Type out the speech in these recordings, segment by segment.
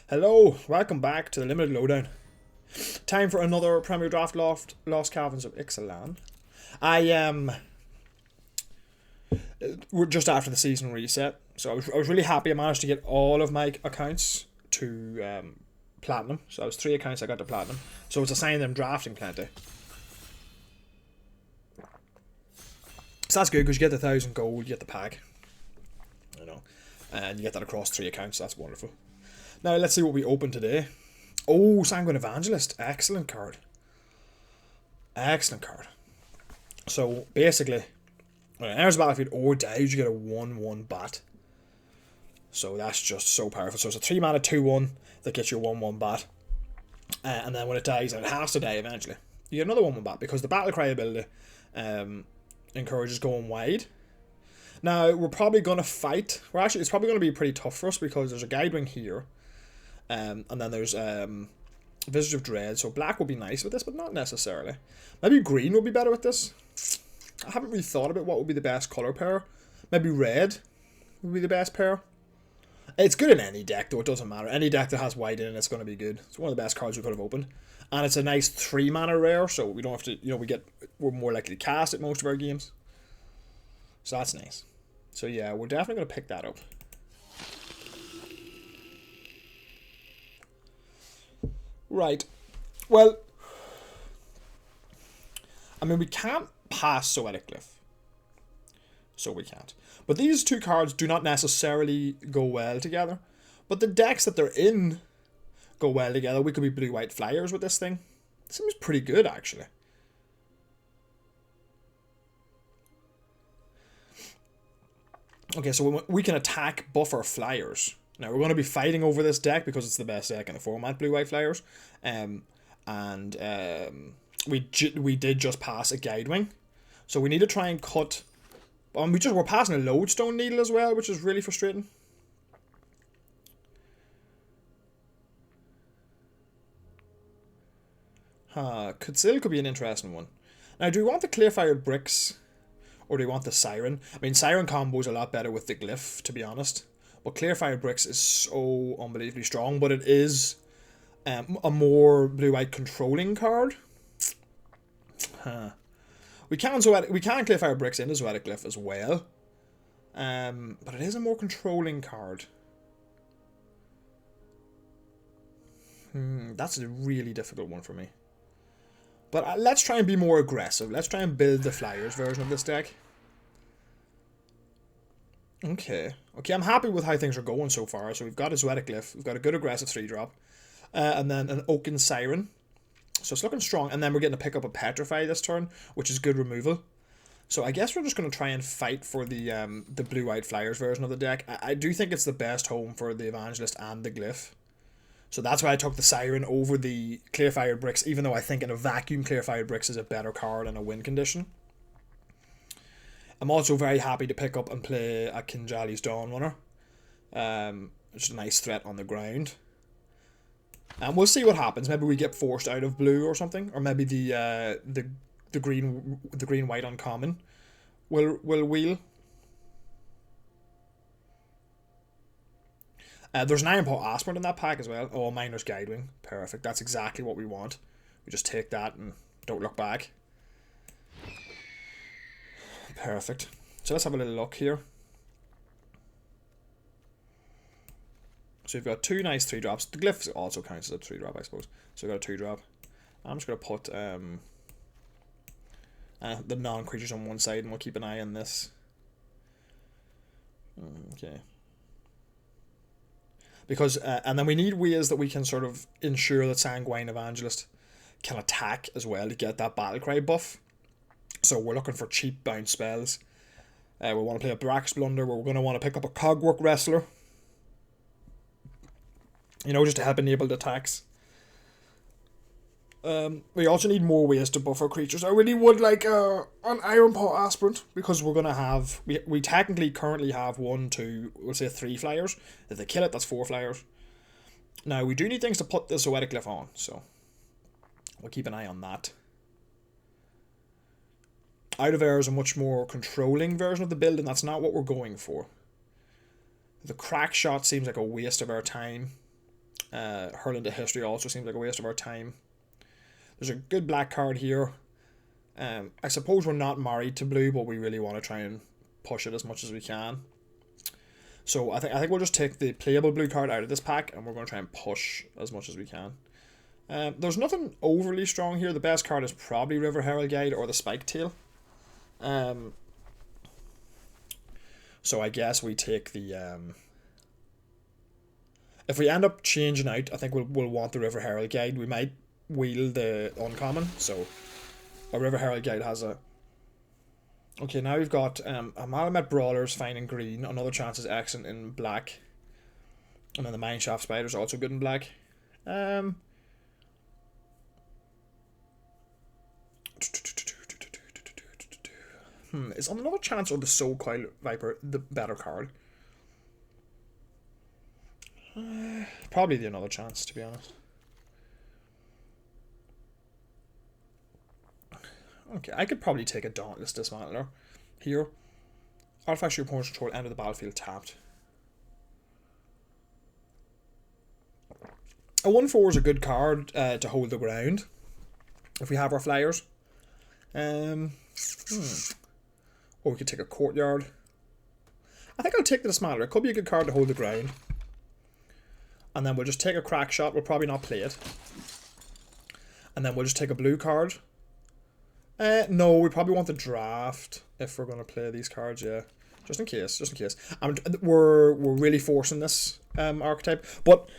Hello, welcome back to the Limited Lowdown. Time for another Premier Draft Lost Caverns of Ixalan. We're just after the season reset, so I was really happy I managed to get all of my accounts to Platinum. So I was 3 accounts I got to Platinum. So it's a sign that I'm drafting plenty. So that's good because you get the 1,000 gold, you get the pack. You know, and you get that across 3 accounts, so that's wonderful. Now, let's see what we open today. Oh, Sanguine Evangelist. Excellent card. Excellent card. So, basically, when it enters the battlefield or dies, you get a 1-1 bat. So, that's just so powerful. So, it's a 3 mana 2-1 that gets you a 1-1 bat. And then when it dies, and it has to die eventually, you get another 1-1 bat because the Battle Cry ability encourages going wide. Now, we're probably going to fight. It's probably going to be pretty tough for us because there's a Guidewing here. And then there's Visage of Dread, so black would be nice with this, but not necessarily. Maybe green would be better with this. I haven't really thought about what would be the best colour pair. Maybe red would be the best pair. It's good in any deck, though, it doesn't matter. Any deck that has white in it, it's going to be good. It's one of the best cards we could have opened. And it's a nice 3 mana rare, so we don't have to, we're more likely to cast it most of our games. So that's nice. So yeah, we're definitely going to pick that up. Right. Well, I mean, we can't pass Soetic Glyph. So we can't. But these 2 cards do not necessarily go well together. But the decks that they're in go well together. We could be blue-white flyers with this thing. It seems pretty good, actually. Okay, so we can attack buffer flyers. Now, we're going to be fighting over this deck because it's the best deck in the format, Blue-White Flyers. We did just pass a Guidewing. So we need to try and cut... we're passing a Lodestone Needle as well, which is really frustrating. Kutzil could be an interesting one. Now, do we want the Clear-Fired Bricks, or do we want the Siren? I mean, Siren combo's a lot better with the Glyph, to be honest. But Clear-Fired Bricks is so unbelievably strong, but it is a more blue-white controlling card. We can Clear-Fired Bricks into Zoetic Glyph as well. But it is a more controlling card. That's a really difficult one for me. But let's try and be more aggressive. Let's try and build the Flyers version of this deck. Okay, I'm happy with how things are going so far. So we've got a Zoetic Glyph, we've got a good aggressive 3-drop, and then an Oaken Siren. So it's looking strong, and then we're getting to pick up a Petrify this turn, which is good removal. So I guess we're just going to try and fight for the Blue-White Flyers version of the deck. I do think it's the best home for the Evangelist and the Glyph. So that's why I took the Siren over the Clear-Fired Bricks, even though I think in a vacuum Clear-Fired Bricks is a better card in a win condition. I'm also very happy to pick up and play a Kinjali's Dawnrunner. It's a nice threat on the ground. And we'll see what happens. Maybe we get forced out of blue or something, or maybe the green white uncommon will wheel. There's an Ironpaw Aspirant in that pack as well. Oh, Miner's Guidewing. Perfect. That's exactly what we want. We just take that and don't look back. Perfect. So let's have a little look here. So we've got 2 nice 3-drops. The Glyph also counts as a 3-drop, I suppose. So we've got a 2-drop. I'm just going to put the non-creatures on one side, and we'll keep an eye on this. Okay. Because, and then we need ways that we can sort of ensure that Sanguine Evangelist can attack as well to get that Battlecry buff. So we're looking for cheap bounce spells. We want to play a Brax Blunder, where we're going to want to pick up a Cogwork Wrestler. Just to help enable the attacks. We also need more ways to buff our creatures. I really would like an Ironpaw Aspirant, because we're going to have... We technically currently have 1, 2, we'll say 3 flyers. If they kill it, that's 4 flyers. Now, we do need things to put the Zoetic Glyph on, so we'll keep an eye on that. Out of Air is a much more controlling version of the build, and that's not what we're going for. The Crack Shot seems like a waste of our time. Hurl into History also seems like a waste of our time. There's a good black card here. I suppose we're not married to blue, but we really want to try and push it as much as we can. So I think we'll just take the playable blue card out of this pack, and we're going to try and push as much as we can. There's nothing overly strong here. The best card is probably River Herald Guide or the Spike Tail. So I guess we take the... if we end up changing out, I think we'll want the River Herald Guide. We might wheel the uncommon, so a River Herald Guide has a... Okay, now we've got Amalamet Brawlers fine in green. Another Chance is excellent in black. And then the Mineshaft Spider's also good in black. Is Another Chance or the Soul Coil Viper the better card? Probably the Another Chance, to be honest. Okay, I could probably take a Dauntless Dismantler here. Artifacts your opponent's control, end of the battlefield tapped. A 1/4 is a good card to hold the ground if we have our flyers. Or we could take a Courtyard. I think I'll take the Dismantler. It could be a good card to hold the ground. And then we'll just take a Crack Shot. We'll probably not play it. And then we'll just take a blue card. No, we probably want the draft if we're going to play these cards, yeah. Just in case. We're really forcing this archetype. But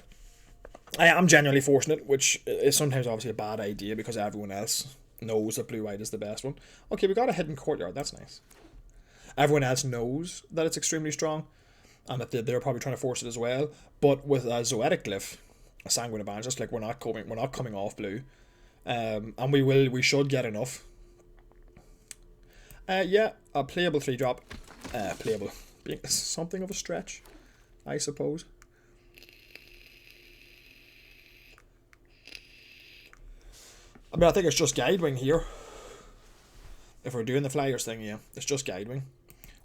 I am genuinely forcing it, which is sometimes obviously a bad idea because everyone else knows that blue-white is the best one. Okay, we got a hidden Courtyard. That's nice. Everyone else knows that it's extremely strong and that they're probably trying to force it as well. But with a Zoetic Glyph, a Sanguine Evangelist, like we're not coming off blue. And we should get enough. Yeah, a playable 3-drop. Playable being something of a stretch, I suppose. I mean, I think it's just Guidewing here. If we're doing the Flyers thing, yeah, it's just Guidewing.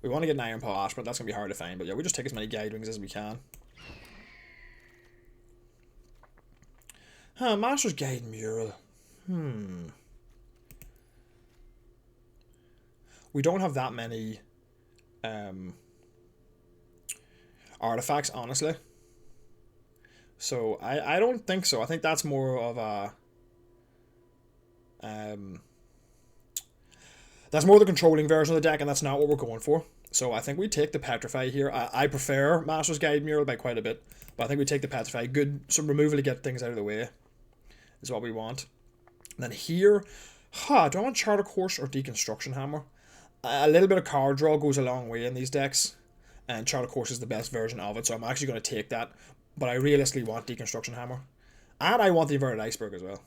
We want to get an Iron Paw Ash, but that's going to be hard to find. But yeah, we just take as many Guidewings as we can. Master's Guide Mural. We don't have that many artifacts, honestly. So I don't think so. I think that's more of a that's more the controlling version of the deck, and that's not what we're going for. So I think we take the Petrify here. I prefer Master's Guide Mural by quite a bit, but I think we take the Petrify. Good, some removal to get things out of the way is what we want. And then here, do I want Charter Course or Deconstruction Hammer? A little bit of card draw goes a long way in these decks, and Charter Course is the best version of it, so I'm actually going to take that. But I realistically want Deconstruction Hammer. And I want the Inverted Iceberg as well.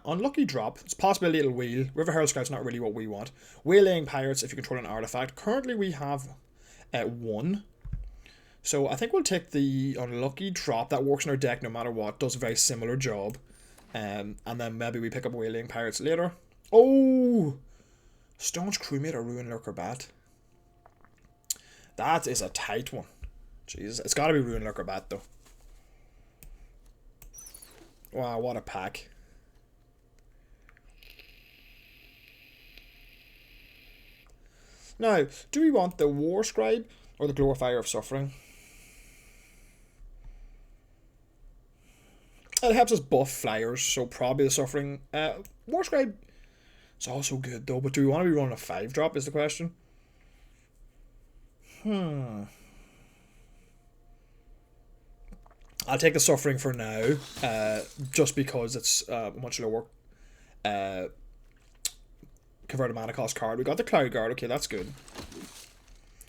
Unlucky drop. It's a possibility it'll wheel. River Herald Scout's not really what we want. Waylaying Pirates if you control an artifact. Currently we have 1. So I think we'll take the unlucky drop. That works in our deck no matter what. Does a very similar job. And then maybe we pick up Waylaying Pirates later. Oh! Staunch Crewmate or Ruin Lurker Bat. That is a tight one. Jesus. It's got to be Ruin Lurker Bat though. Wow, what a pack. Now, do we want the War Scribe or the Glorifier of Suffering? It helps us buff flyers, so probably the Suffering. War Scribe is also good though, but do we want to be running a 5-drop is the question. I'll take the Suffering for now, just because it's much lower converted mana cost card. We got the Cloud Guard, okay, that's good.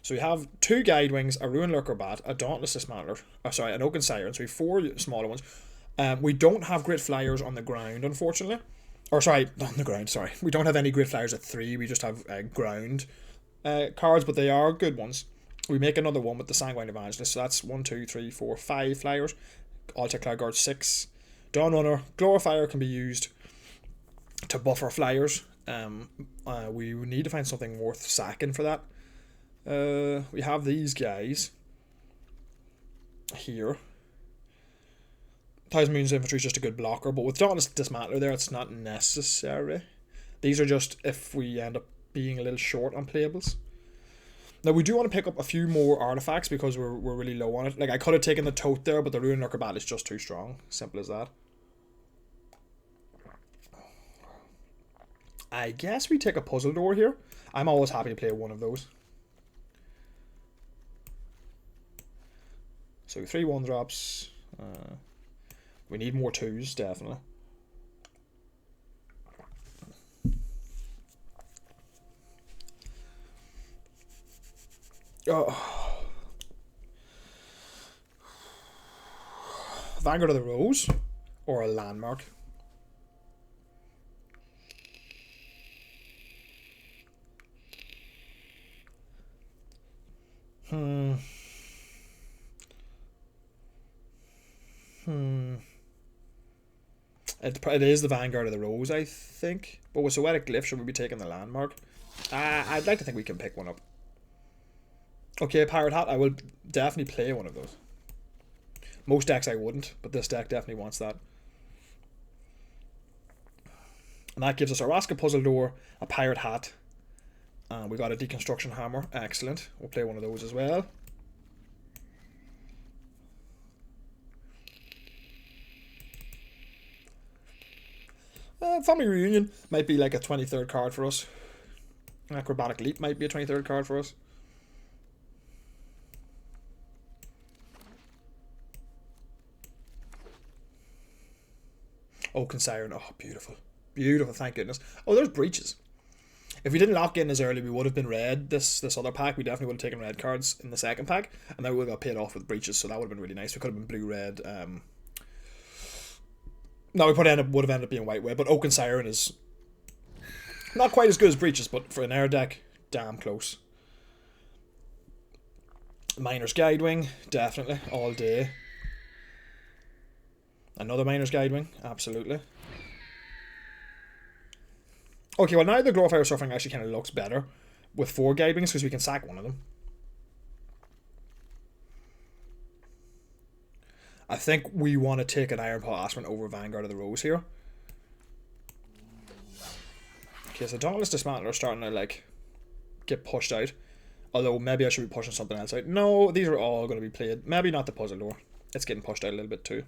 So we have 2 Guidewings, a Ruin Lurker Bat, a Dauntless Dismantler, an Oaken Siren, so we have 4 smaller ones. We don't have Great Flyers on the ground, unfortunately. Or sorry, not on the ground, sorry. We don't have any Great Flyers at 3, we just have ground cards, but they are good ones. We make another one with the Sanguine Evangelist, so that's 1, 2, 3, 4, 5 Flyers. I'll take Cloud Guard 6. Dawn Runner, Glorifier can be used to buff our Flyers. We need to find something worth sacking for that. We have these guys here. Thousand Moons Infantry is just a good blocker, but with Dauntless Dismantler there, it's not necessary. These are just if we end up being a little short on playables. Now, we do want to pick up a few more artifacts because we're really low on it. Like, I could have taken the Tote there, but the Ruin Lurker Bat is just too strong. Simple as that. I guess we take a Puzzle Door here. I'm always happy to play one of those. So 3 1-drops. We need more 2s, definitely. Oh. Vanguard of the Rose or a Landmark. It is the Vanguard of the Rose, I think. But with Poetic Glyph, should we be taking the Landmark? I'd like to think we can pick one up. Okay, Pirate Hat, I will definitely play one of those. Most decks I wouldn't, but this deck definitely wants that. And that gives us a Raska Puzzle Door, a Pirate Hat, and we got a Deconstruction Hammer. Excellent. We'll play one of those as well. Family Reunion might be like a 23rd card for us. Acrobatic Leap might be a 23rd card for us. Oaken Siren. Oh, beautiful. Beautiful, thank goodness. Oh, there's Breaches. If we didn't lock in as early, we would have been red this other pack. We definitely would have taken red cards in the second pack. And then we would have got paid off with Breaches, so that would have been really nice. We could have been blue-red. No, we probably would have ended up being white-red. But Oaken Siren is not quite as good as Breaches, but for an air deck, damn close. Miner's Guidewing, definitely, all day. Another Miner's Guidewing, absolutely. Okay, well now the Glorify Suffering actually kind of looks better with 4 Guidewings because we can sack one of them. I think we want to take an Ironpaw Aspirant over Vanguard of the Rose here. Okay, so Dauntless Dismantler are starting to like get pushed out. Although maybe I should be pushing something else out. No, these are all going to be played. Maybe not the Puzzle Door. It's getting pushed out a little bit too.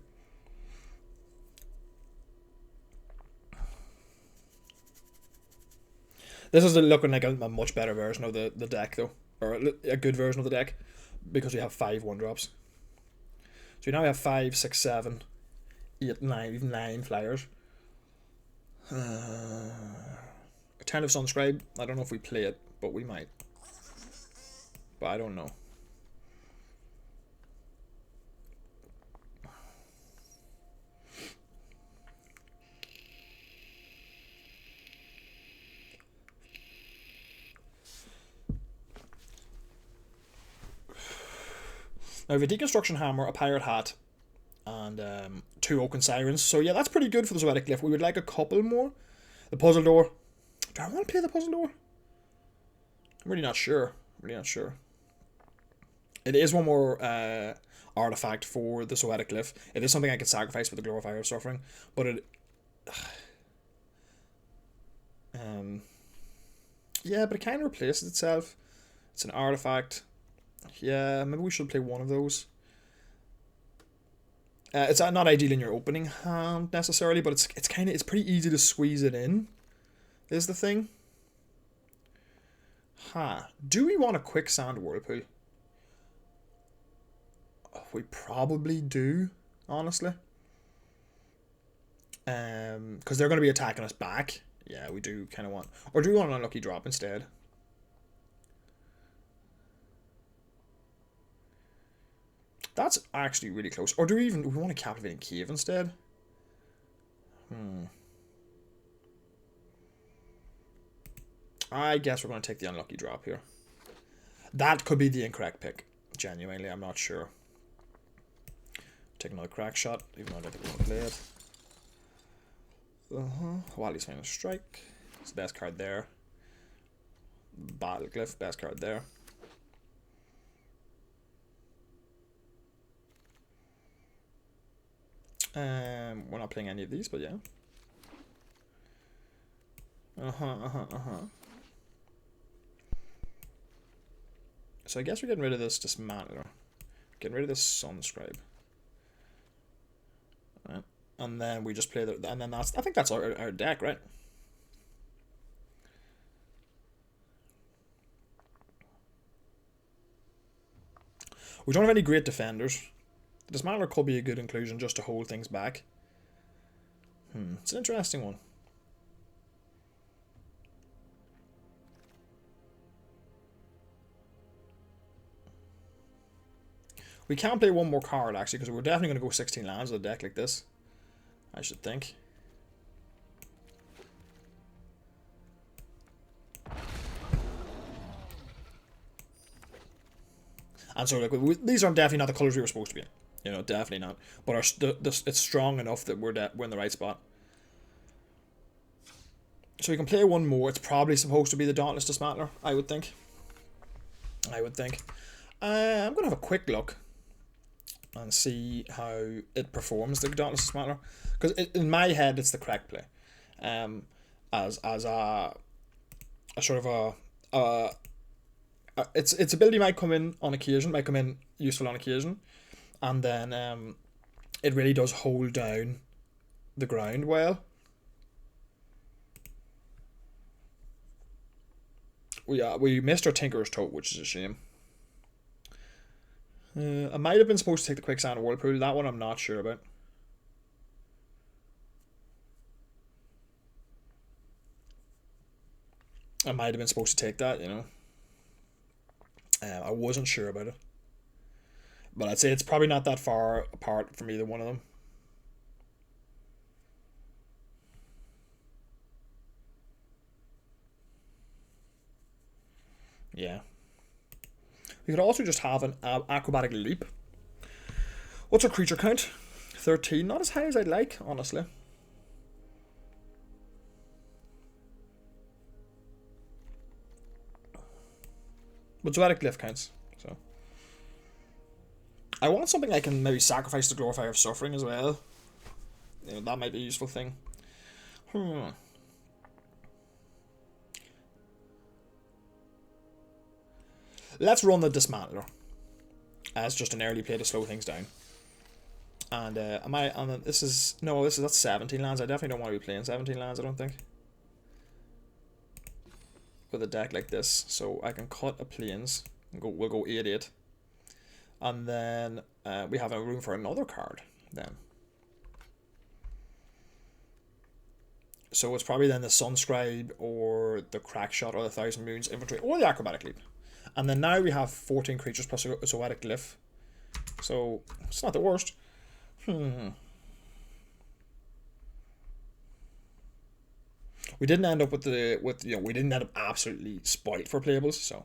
This is looking like a much better version of the deck though. Or a good version of the deck. Because we have 5 1-drops. So now we have 5, 6, 7, 8, 9, even 9 flyers. Attentive Sunscribe. I don't know if we play it, but we might. But I don't know. Now we have a Deconstruction Hammer, a Pirate Hat, and 2 Oaken Sirens. So yeah, that's pretty good for the Poetic Glyph. We would like a couple more. The Puzzle Door. Do I want to play the Puzzle Door? I'm really not sure. It is one more artifact for the Poetic Glyph. It is something I could sacrifice for the Glorifier of Suffering, but it... yeah, but it kind of replaces itself. It's an artifact. Yeah, maybe we should play one of those. It's not ideal in your opening hand necessarily, but it's pretty easy to squeeze it in. Is the thing. Do we want a Quicksand Whirlpool? We probably do, honestly. Because they're going to be attacking us back. Yeah, we do kind of want... Or do we want an Unlucky Drop instead? That's actually really close. Or do we want a Captivating Cave instead? I guess we're going to take the Unlucky Drop here. That could be the incorrect pick. Genuinely, I'm not sure. Take another Crack Shot, even though I don't think we want to play it. Wally's Final Strike. It's the best card there. Battle Glyph, best card there. We're not playing any of these, but yeah. So I guess we're getting rid of this dismantler. Getting rid of this sunscribe. Right. And then we just play the, and then that's, I think that's our deck, right? We don't have any great defenders. The dismantler could be a good inclusion just to hold things back. It's an interesting one. We can play one more card, actually, because we're definitely going to go 16 lands with a deck like this, I should think. And so, like, these are definitely not the colours we were supposed to be in. You know, definitely not. But it's strong enough that we're in the right spot. So we can play one more. It's probably supposed to be the Dauntless Dismantler, I would think. I'm going to have a quick look and see how it performs, the Dauntless Dismantler. Because in my head, it's the correct play. As a sort of its ability might come in on occasion, might come in useful on occasion. And then it really does hold down the ground well. We missed our Tinker's Tote, which is a shame. I might have been supposed to take the Quicksand Whirlpool. That one I'm not sure about. I might have been supposed to take that, you know. I wasn't sure about it. But I'd say it's probably not that far apart from either one of them. Yeah. We could also just have an Acrobatic Leap. What's our creature count? 13. Not as high as I'd like, honestly. But Zoetic Glyph counts, so. I want something I can maybe sacrifice to Glorifier of Suffering as well. You know, that might be a useful thing. Let's run the Dismantler as just an early play to slow things down. And that's 17 lands. I definitely don't want to be playing 17 lands, I don't think, with a deck like this. So I can cut a Plains and we'll go 8/8. And then we have a room for another card then. So it's probably then the Sunscribe or the Crackshot or the Thousand Moons Infantry or the Acrobatic Leap. And then now we have 14 creatures plus a Zoetic Glyph. So it's not the worst. We didn't end up we didn't end up absolutely spoiled for playables, so.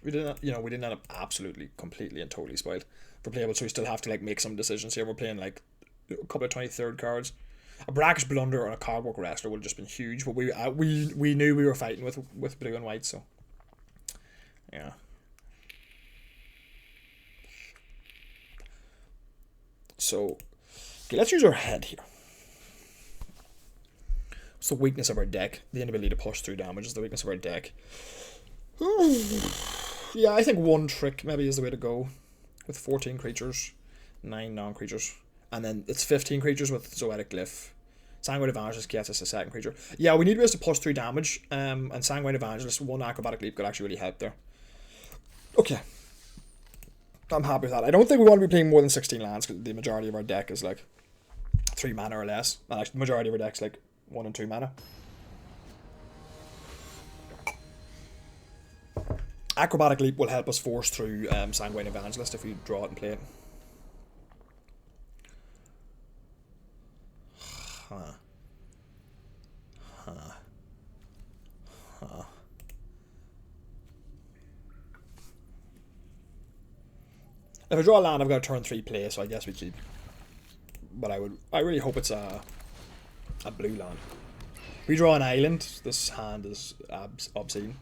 We didn't end up absolutely, completely, and totally spoiled for playable. So we still have to like make some decisions here. We're playing like a couple of 23rd cards. A Brackish Blunder or a Cardboard Wrestler would have just been huge, but we knew we were fighting with blue and white, so yeah. So okay, let's use our head here. What's the weakness of our deck? The inability to push through damage is the weakness of our deck. Yeah, I think one trick maybe is the way to go, with 14 creatures, 9 non-creatures, and then it's 15 creatures with Zoetic Glyph. Sanguine Evangelist gets us a second creature. Yeah, we need ways to push through damage, and Sanguine Evangelist, one Acrobatic Leap could actually really help there. Okay. I'm happy with that. I don't think we want to be playing more than 16 lands, because the majority of our deck is like 3 mana or less. And actually, the majority of our deck's like 1 and 2 mana. Acrobatic Leap will help us force through Sanguine Evangelist if we draw it and play it. If I draw a land, I've got a turn 3 play, so I guess we keep. But I really hope it's a blue land. we draw an island, this hand is obscene.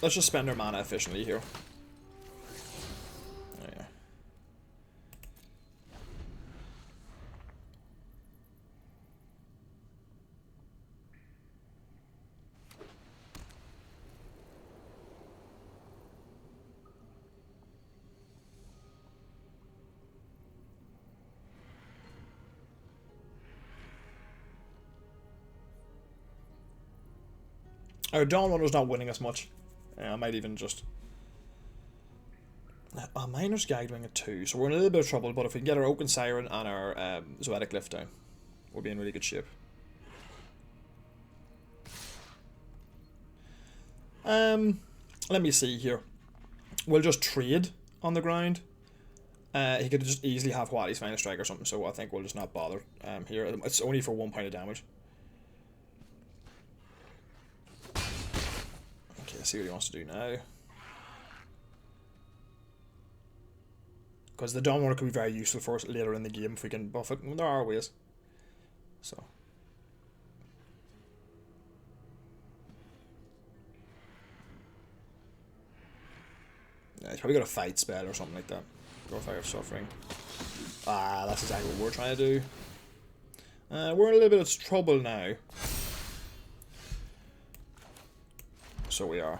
Let's just spend our mana efficiently here. Oh, yeah. Our Dawn Runner's not winning us much. I might even just... Miner's Guidewing at 2, so we're in a little bit of trouble, but if we can get our Oaken Siren and our Zoetic Lift down, we'll be in really good shape. Let me see here. We'll just trade on the ground. He could just easily have Wadi's Final Strike or something, so I think we'll just not bother here. It's only for 1 point of damage. See what he wants to do now. Because the Dawn Runner could be very useful for us later in the game if we can buff it. There are ways. So. Yeah, he's probably got a fight spell or something like that. Or Fire of Suffering. Ah, that's exactly what we're trying to do. We're in a little bit of trouble now. So we are.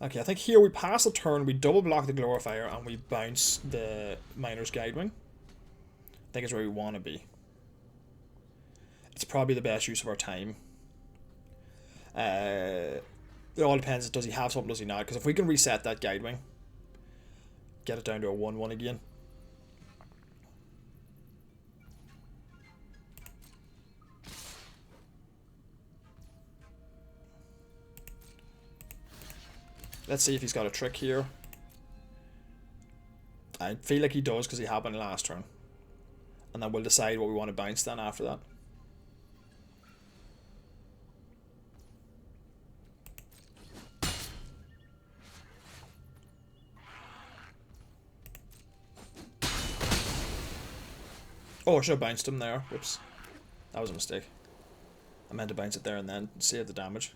Okay, I think here we pass the turn, we double block the Glorifier, and we bounce the Miner's Guidewing. I think it's where we want to be. It's probably the best use of our time. It all depends, does he have something, does he not? Because if we can reset that Guidewing, get it down to a 1-1 again. Let's see if he's got a trick here. I feel like he does because he had one last turn. And then we'll decide what we want to bounce then after that. Oh, I should have bounced him there. Whoops. That was a mistake. I meant to bounce it there and then save the damage.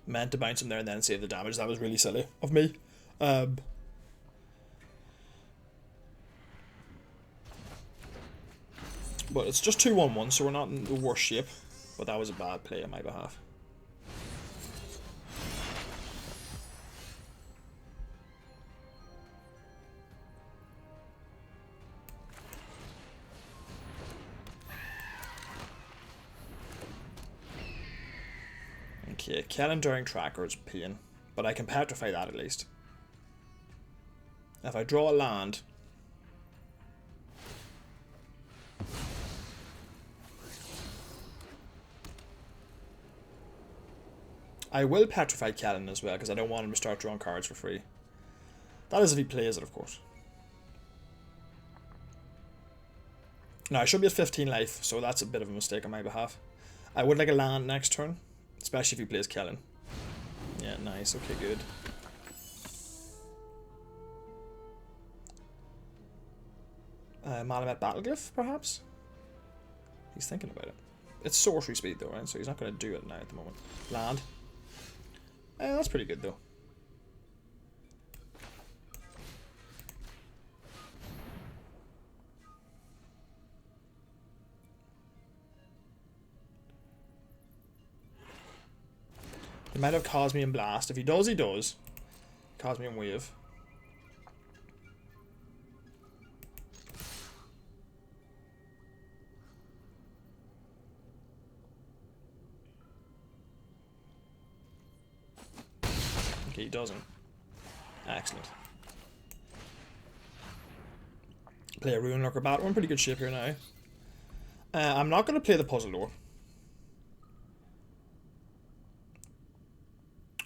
Meant to bounce him there and then save the damage. That was really silly of me. But it's just 2-1-1, so we're not in the worst shape. But that was a bad play on my behalf. Okay, Kellen during Tracker is pain, but I can petrify that at least. If I draw a land, I will petrify Kellen as well because I don't want him to start drawing cards for free. That is if he plays it, of course. Now I should be at 15 life, so that's a bit of a mistake on my behalf. I would like a land next turn. Especially if he plays Kellen. Yeah, nice. Okay, good. Malamet Battleglyph, perhaps? He's thinking about it. It's sorcery speed though, right? So he's not going to do it now at the moment. Land. That's pretty good though. He might have Cosmian Blast. If he does, he does. Cosmian Wave. Okay, he doesn't. Excellent. Play a Rune Lurker Bat. We're in pretty good shape here now. I'm not going to play the Puzzle Door.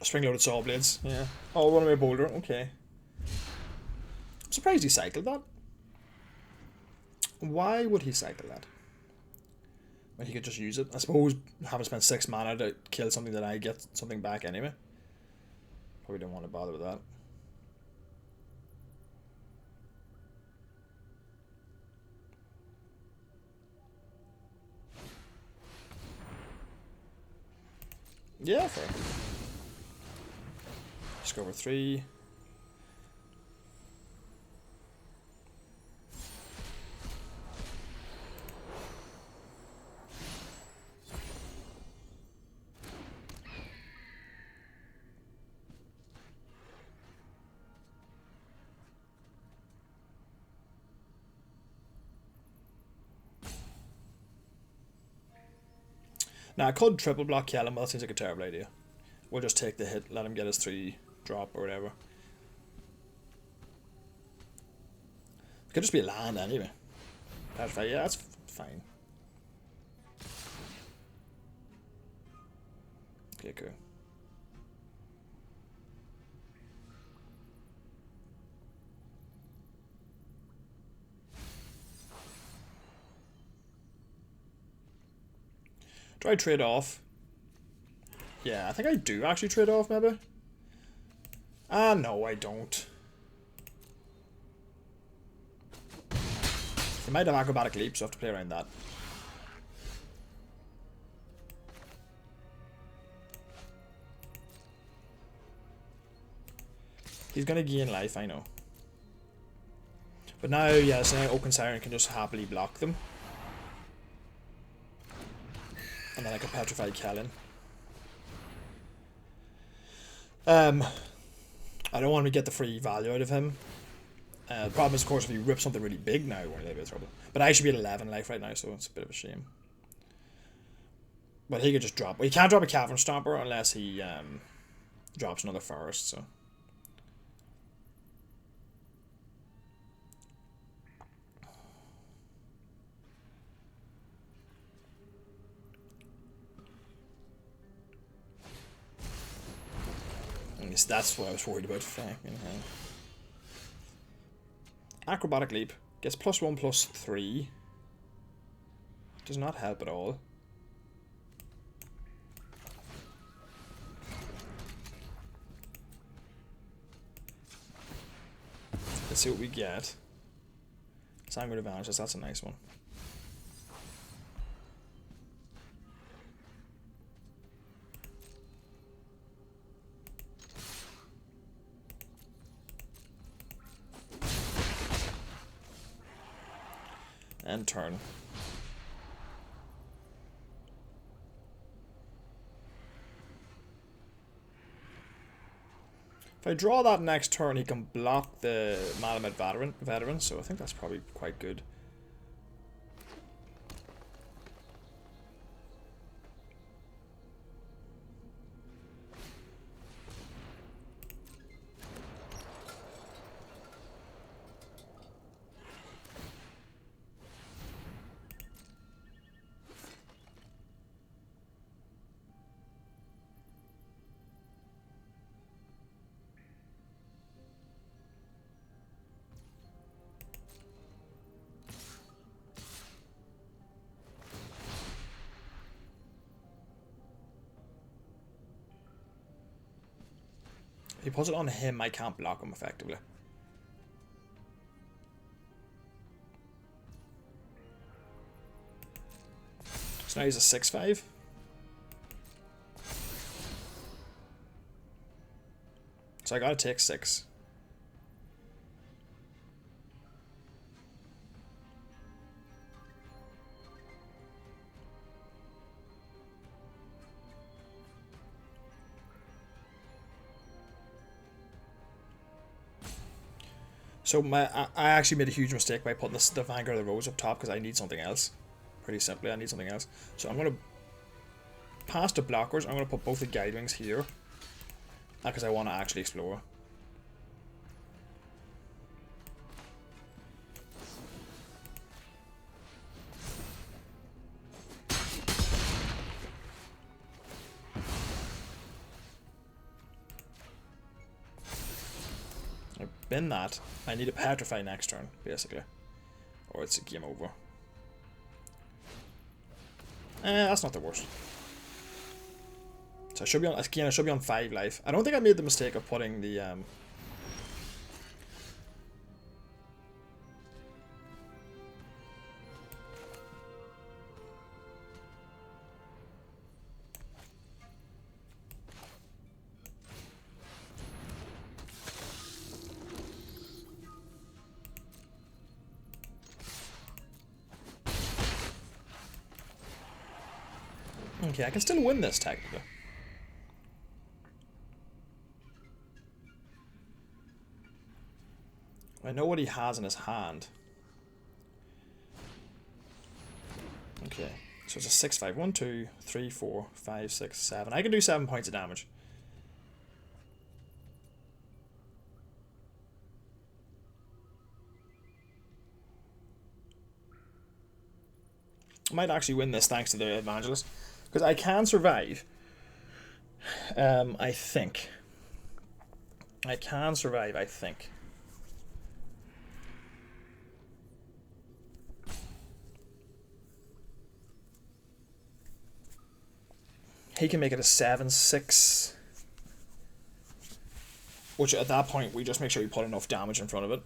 Spring-loaded Saw Blades. Yeah. Oh, Runaway Boulder. Okay. I'm surprised he cycled that. Why would he cycle that? Well, he could just use it. I suppose having spent 6 mana to kill something that I get something back anyway. Probably didn't want to bother with that. Yeah, fair. Just go over 3. Now, I could triple block Ixalan, but that seems like a terrible idea. We'll just take the hit, let him get his 3 drop or whatever. It could just be a land anyway. That's fine. Yeah, that's fine. Okay, cool. Do I trade off? Yeah, I think I do actually trade off, maybe. Ah, no, I don't. They might have Acrobatic Leap, so I have to play around that. He's gonna gain life, I know. But now, yeah, so now Oaken Siren can just happily block them. And then I can Petrify Ixalan. I don't want to get the free value out of him. The problem is, of course, if you rip something really big now, we're in a little bit of trouble. But I should be at 11 life right now, so it's a bit of a shame. But he could just drop. Well, he can't drop a Cavern Stomper unless he drops another Forest, so. That's what I was worried about. Acrobatic Leap gets +1/+3. Does not help at all. Let's see what we get. Sanguine Advantage, that's a nice one. And turn. If I draw that next turn, he can block the Malamet veteran, so I think that's probably quite good. If he puts it on him, I can't block him effectively. So now he's a 6/5. So I gotta take 6. So I actually made a huge mistake by putting the Vanguard of the Rose up top because I need something else. Pretty simply, I need something else. So I'm going to pass the blockers. I'm going to put both the Guide Wings here because I want to actually explore. I've been that. I need to petrify next turn, basically. Or it's a game over. That's not the worst. So I should be on, again, I should be on 5 life. I don't think I made the mistake of putting the okay, I can still win this technically. I know what he has in his hand. Okay, so it's a 6-5. 1, 2, 3, 4, 5, 6, 7. I can do 7 points of damage. I might actually win this thanks to the Evangelist. Because I can survive. I think. I can survive, I think. He can make it a 7-6. Which at that point, we just make sure we put enough damage in front of it.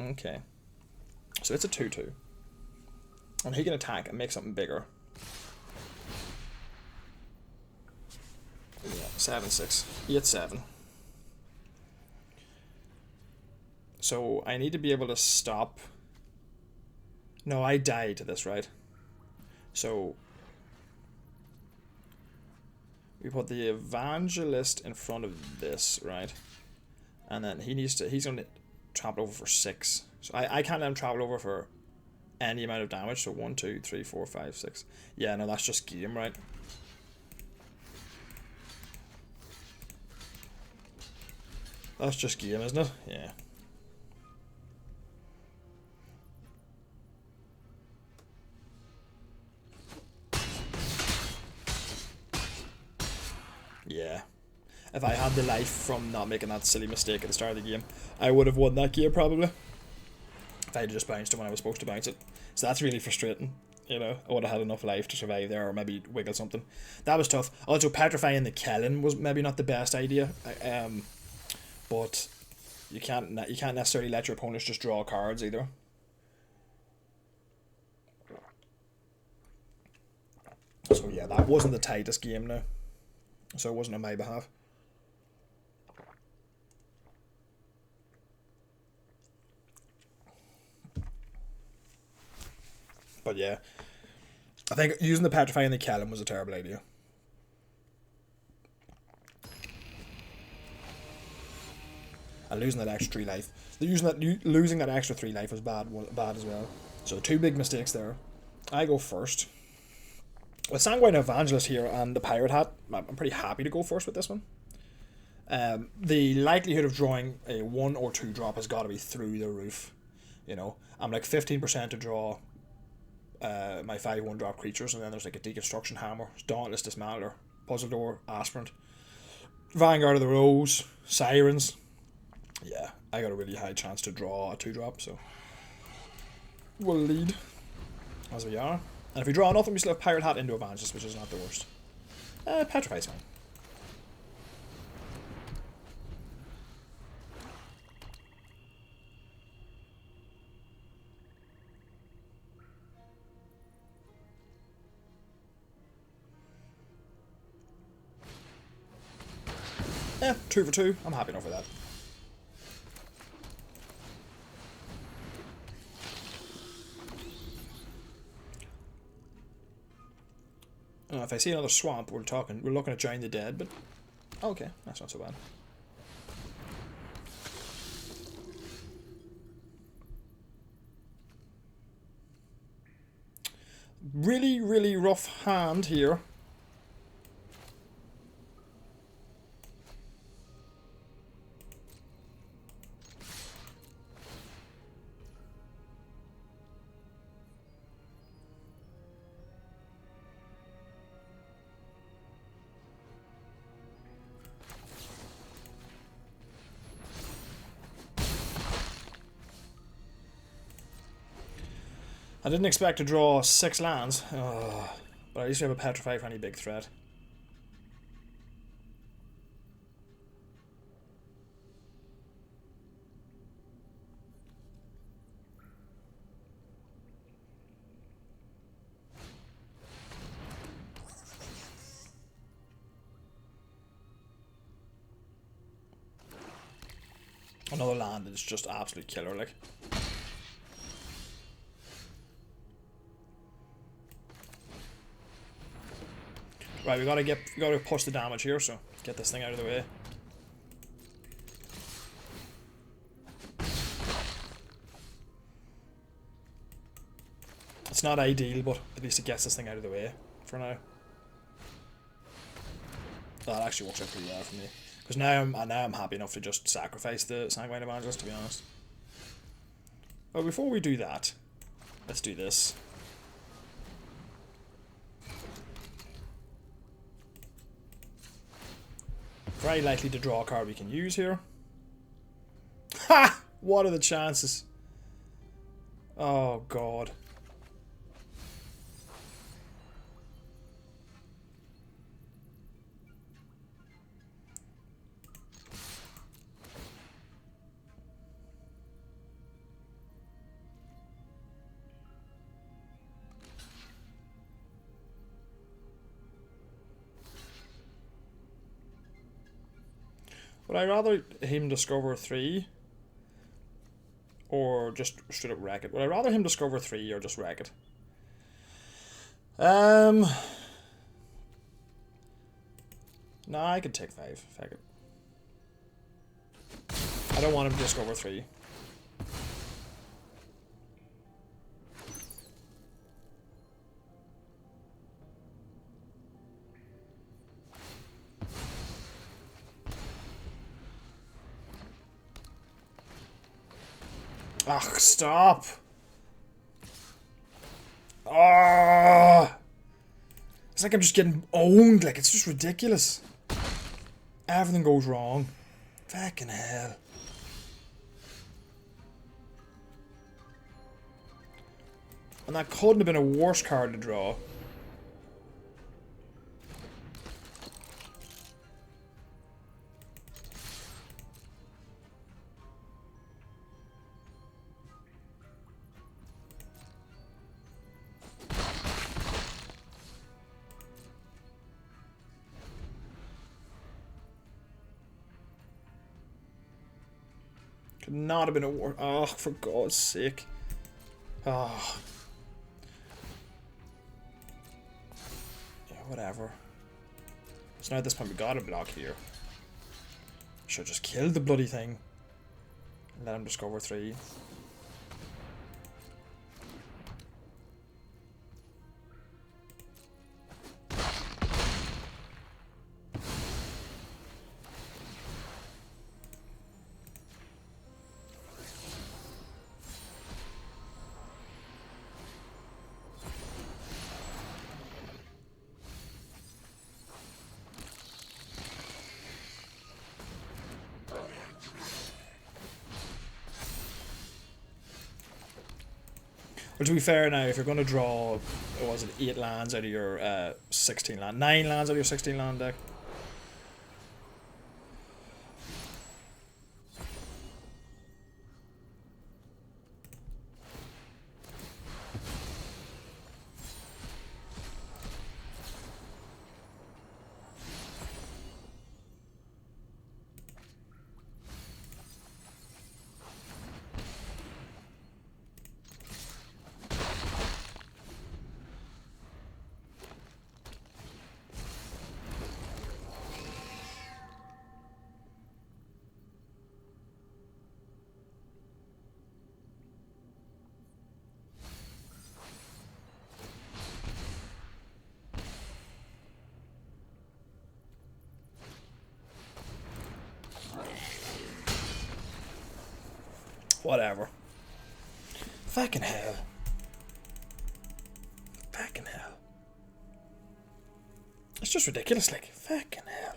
Okay. So it's a 2-2. And he can attack and make something bigger. Yeah, 7-6. 8-7. So I need to be able to stop. No, I die to this, right? So we put the Evangelist in front of this, right? And then he's going to travel over for 6. So I can't let him travel over for any amount of damage. So 1, 2, 3, 4, 5, 6. Yeah, no, that's just game, right? That's just game, isn't it? Yeah. Yeah. If I had the life from not making that silly mistake at the start of the game, I would have won that game probably. If I had just bounced it when I was supposed to bounce it. So that's really frustrating. You know, I would have had enough life to survive there, or maybe wiggle something. That was tough. Also, petrifying the Kellen was maybe not the best idea. But you can't necessarily let your opponents just draw cards either. So yeah, that wasn't the tightest game now. So it wasn't on my behalf. But yeah, I think using the Petrify and the Kellen was a terrible idea. And losing that extra 3 life. Losing that extra 3 life was bad as well. So 2 big mistakes there. I go first. With Sanguine Evangelist here and the Pirate Hat, I'm pretty happy to go first with this one. The likelihood of drawing a 1 or 2 drop has got to be through the roof. You know, I'm like 15% to draw my 5-1 drop creatures, and then there's like a Deconstruction Hammer, Dauntless Dismantler, Puzzle Door, Aspirant, Vanguard of the Rose, Sirens. Yeah, I got a really high chance to draw a 2-drop, so we'll lead as we are. And if we draw nothing, we still have Pirate Hat into Evangelist, which is not the worst. Petrify's fine. Yeah, 2 for 2. I'm happy enough with that. If I see another swamp, we're looking at Giant the Dead, but Okay, that's not so bad. Really, really rough hand here. I didn't expect to draw 6 lands, but I used to have a Petrify for any big threat. Another land is just absolute killer, like. Right, we gotta push the damage here, so get this thing out of the way. It's not ideal, but at least it gets this thing out of the way for now. That actually works out pretty well for me, because now I'm happy enough to just sacrifice the Sanguine Evangelist, to be honest. But before we do that, let's do this. Very likely to draw a card we can use here. Ha! What are the chances? Oh god. Would I rather him discover 3 or just straight up wreck it? Would I rather him discover 3 or just wreck it? No, I could take 5. Fuck it. I don't want him to discover 3. Ugh, stop! Ah! It's like I'm just getting owned, like, it's just ridiculous. Everything goes wrong. Fucking hell. And that couldn't have been a worse card to draw. Could not have been a war. Oh, for God's sake. Oh. Yeah, whatever. So now at this point we gotta block here. Should just kill the bloody thing. And let him discover 3. But to be fair now, if you're going to draw, what was it, 8 lands out of your 16 land, 9 lands out of your 16 land deck. Whatever. Fucking hell. Fucking hell. It's just ridiculous, like, fucking hell.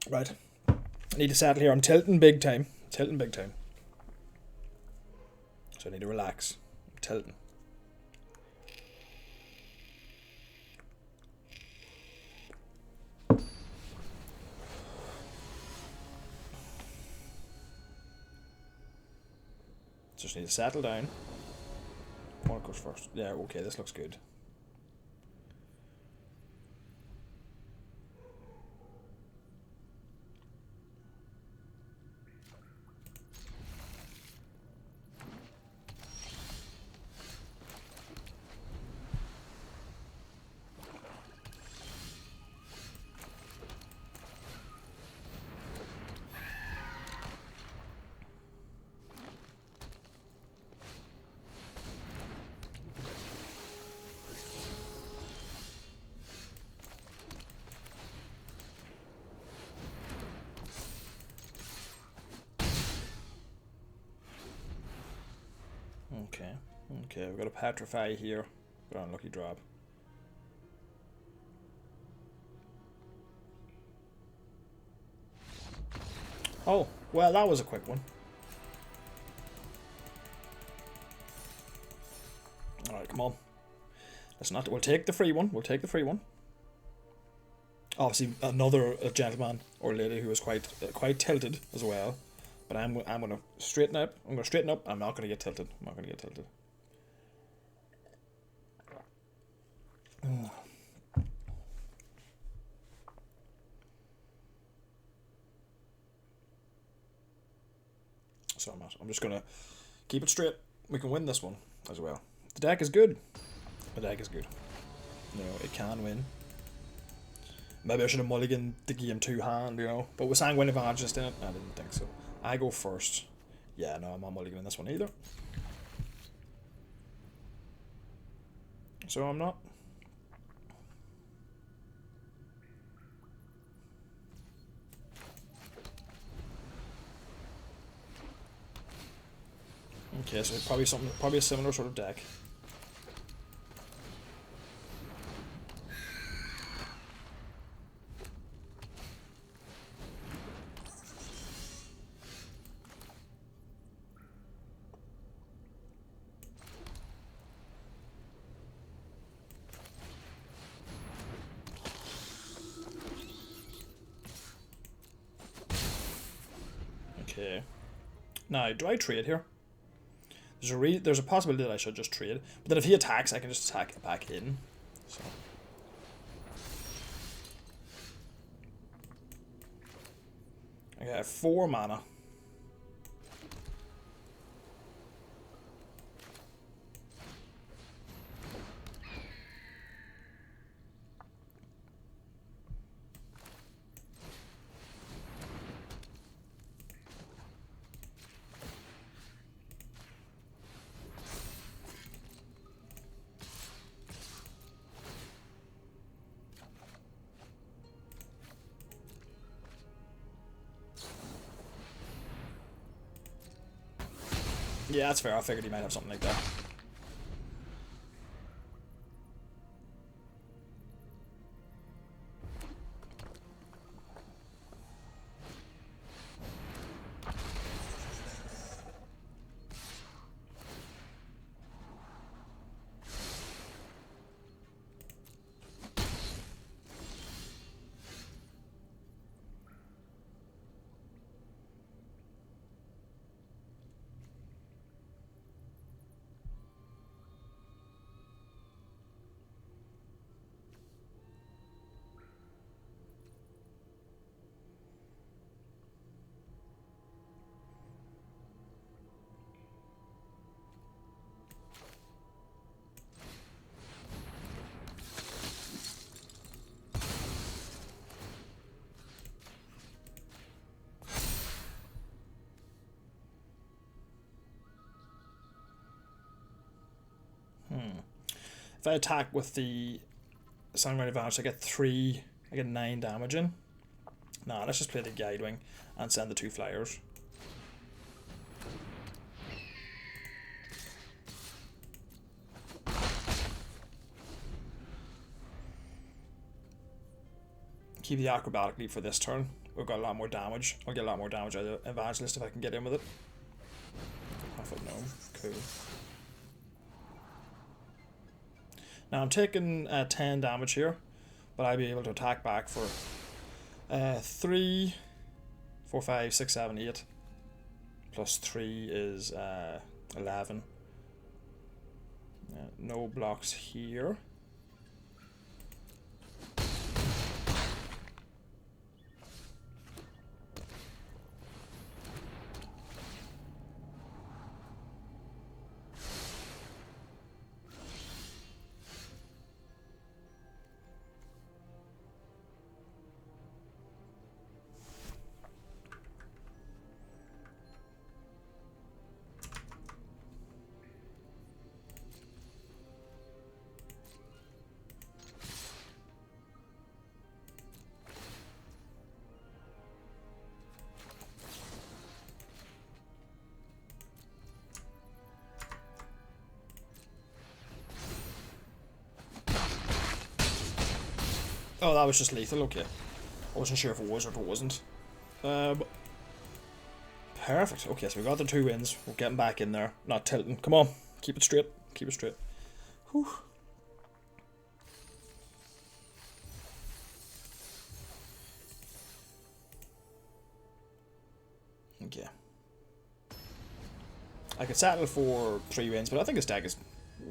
Right. I need to settle here. I'm tilting big time. Tilting big time. So I need to relax. I'm tilting. Just need to settle down. What goes first? Yeah, okay, this looks good. Okay, we've got a Petrify here. Got an unlucky drop. Oh, well, that was a quick one. Alright, come on. Let's not. We'll take the free one. We'll take the free one. Obviously, another gentleman or lady who was quite tilted as well. But I'm gonna straighten up. I'm gonna straighten up. I'm not gonna get tilted. I'm not gonna get tilted. So I'm just gonna keep it straight. We can win this one as well. The deck is good. The deck is good. You know, it can win. Maybe I should have mulliganed the game 2 hand, you know. But with Sanguine Evangelist in it, I didn't think so. I go first. Yeah, no, I'm not mulliganing this one either. So I'm not. Okay, so probably a similar sort of deck. Okay. Now, do I trade here? There's a possibility that I should just trade, but then if he attacks, I can just attack it back in. So. Okay, I have 4 mana. Yeah, that's fair. I figured he might have something like that. If I attack with the Sanguine Advantage, I get 3, I get 9 damage in. Nah, let's just play the Guidewing and send the 2 flyers. Keep the Acrobatic Leap for this turn. We've got a lot more damage. I'll get a lot more damage out of Evangelist if I can get in with it. Half-Foot Gnome. Cool. Now I'm taking 10 damage here, but I'll be able to attack back for 3, 4, 5, 6, 7, 8. Plus 3 is 11. No blocks here. Oh, that was just lethal, okay. I wasn't sure if it was or if it wasn't. Perfect. Okay, so we got the 2 wins. We're getting back in there. Not tilting. Come on. Keep it straight. Keep it straight. Whew. Okay. I could settle for 3 wins, but I think this deck is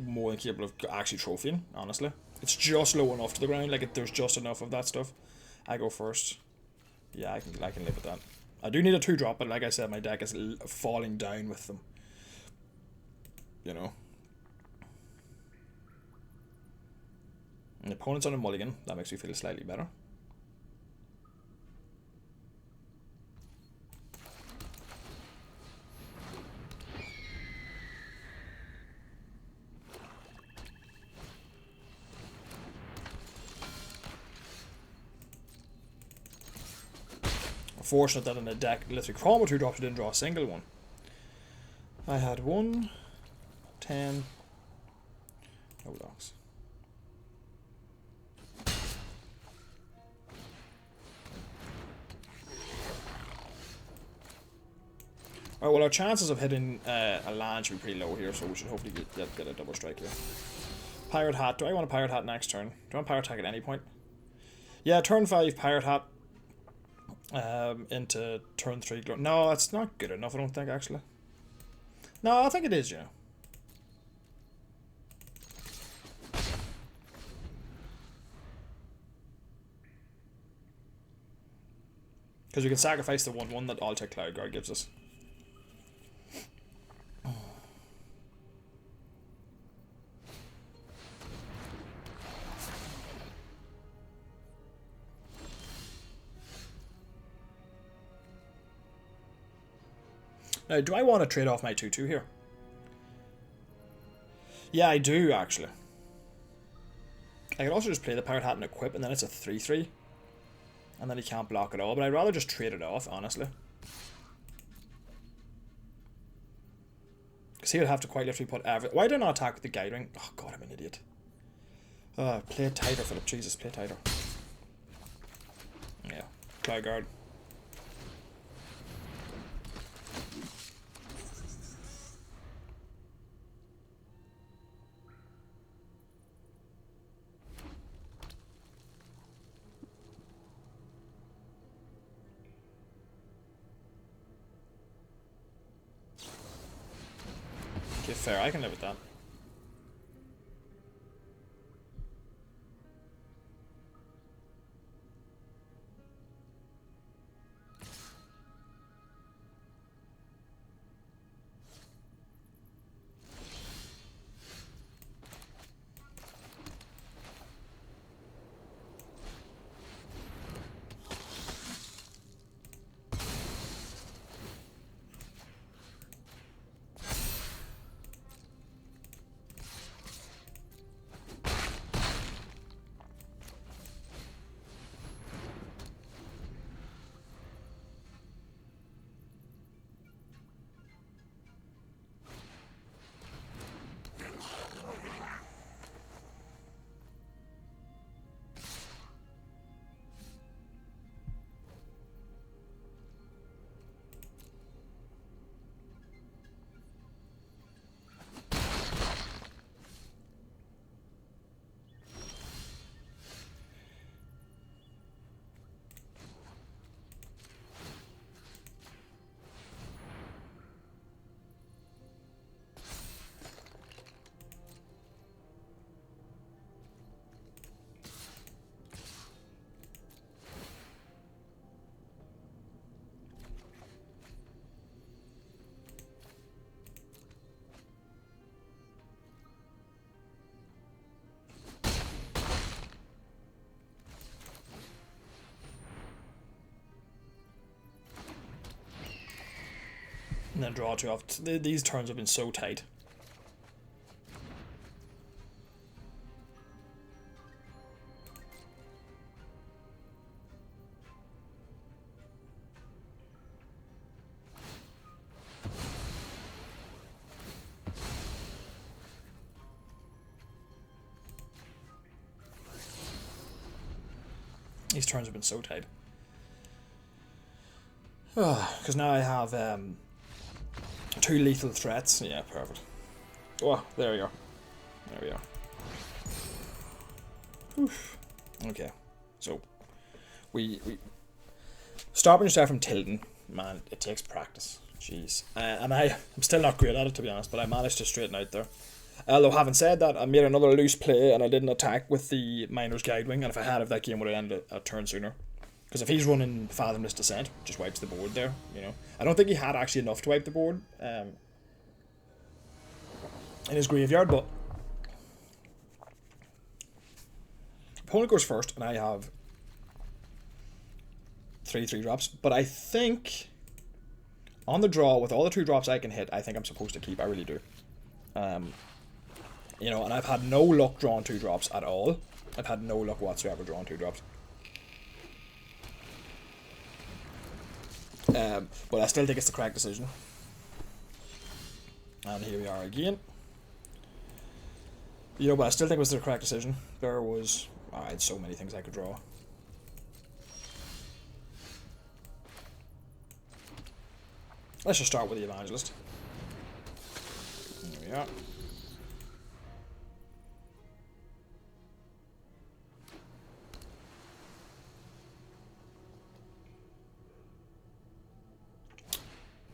more than capable of actually trophying, honestly. It's just low enough to the ground, like there's just enough of that stuff. I go first. Yeah, I can live with that. I do need a 2-drop, but like I said, my deck is falling down with them. You know. An opponent's on a mulligan, that makes me feel slightly better. Fortunate that in a deck literally Chroma 2-drops, you didn't draw a single one. I had 1, 10, no blocks. Alright, well our chances of hitting a land should be pretty low here, so we should hopefully get a double strike here. Pirate Hat, do I want a Pirate Hat next turn? Do I want Pirate Hat at any point? Yeah, turn 5 Pirate Hat. Into turn 3 glow. No, that's not good enough, I don't think, actually. No, I think it is, you know. Because we can sacrifice the 1/1 that Altec Cloud Guard gives us. Now, do I want to trade off my 2/2 here? Yeah, I do, actually. I could also just play the Pirate Hat and equip, and then it's a 3/3. And then he can't block at all, but I'd rather just trade it off, honestly. Because he would have to quite literally put everything. Why did I not attack with the Guidewing? Oh god, I'm an idiot. Play it tighter, Philip. Jesus, play it tighter. Yeah, Cloud Guard. Okay, fair. I can live with that. And then draw 2 off. These turns have been so tight. These turns have been so tight. Because now I have 2 lethal threats. Yeah, perfect. Oh, there we are. There we are. Oof. Okay, so we stopping yourself from tilting, man, it takes practice. Jeez. And I'm still not great at it, to be honest, but I managed to straighten out there. Although, having said that, I made another loose play and I didn't attack with the Miner's Guidewing, and if I had, that game would have ended a turn sooner. Because if he's running Fathomless Descent, just wipes the board there, you know. I don't think he had actually enough to wipe the board in his graveyard, but opponent goes first, and I have 3 3-drops. But I think on the draw, with all the 2-drops I can hit, I think I'm supposed to keep. I really do. You know, and I've had no luck drawing 2-drops at all. I've had no luck whatsoever drawing 2-drops. But I still think it's the correct decision. And here we are again. You know, but I still think it was the correct decision. There was... I had so many things I could draw. Let's just start with the Evangelist. There we are.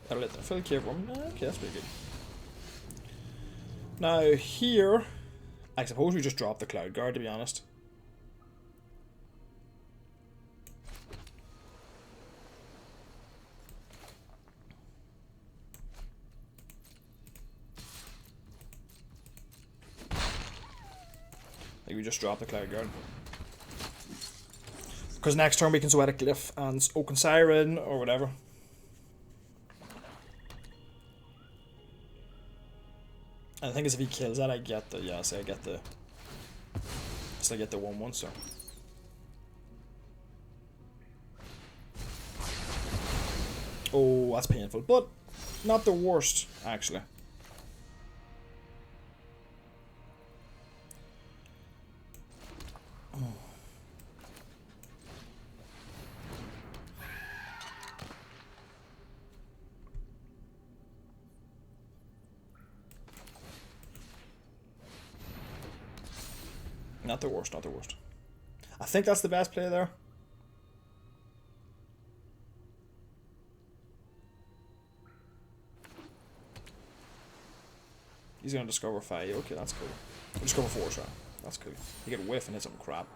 That'll let them fill Cavern. Okay, that's pretty good. Now here, I suppose we just drop the Cloud Guard, to be honest. I think we just drop the Cloud Guard. Because next turn we can sweat a Glyph and Oaken Siren or whatever. And the thing is, if he kills that, I get the, yeah, so I get the, so I get the 1/1, so. Oh, that's painful, but not the worst, actually. Not the worst, not the worst. I think that's the best play there. He's going to discover 5. Okay, that's cool. Discover 4, sorry. That's cool. You get a whiff and hit some crap.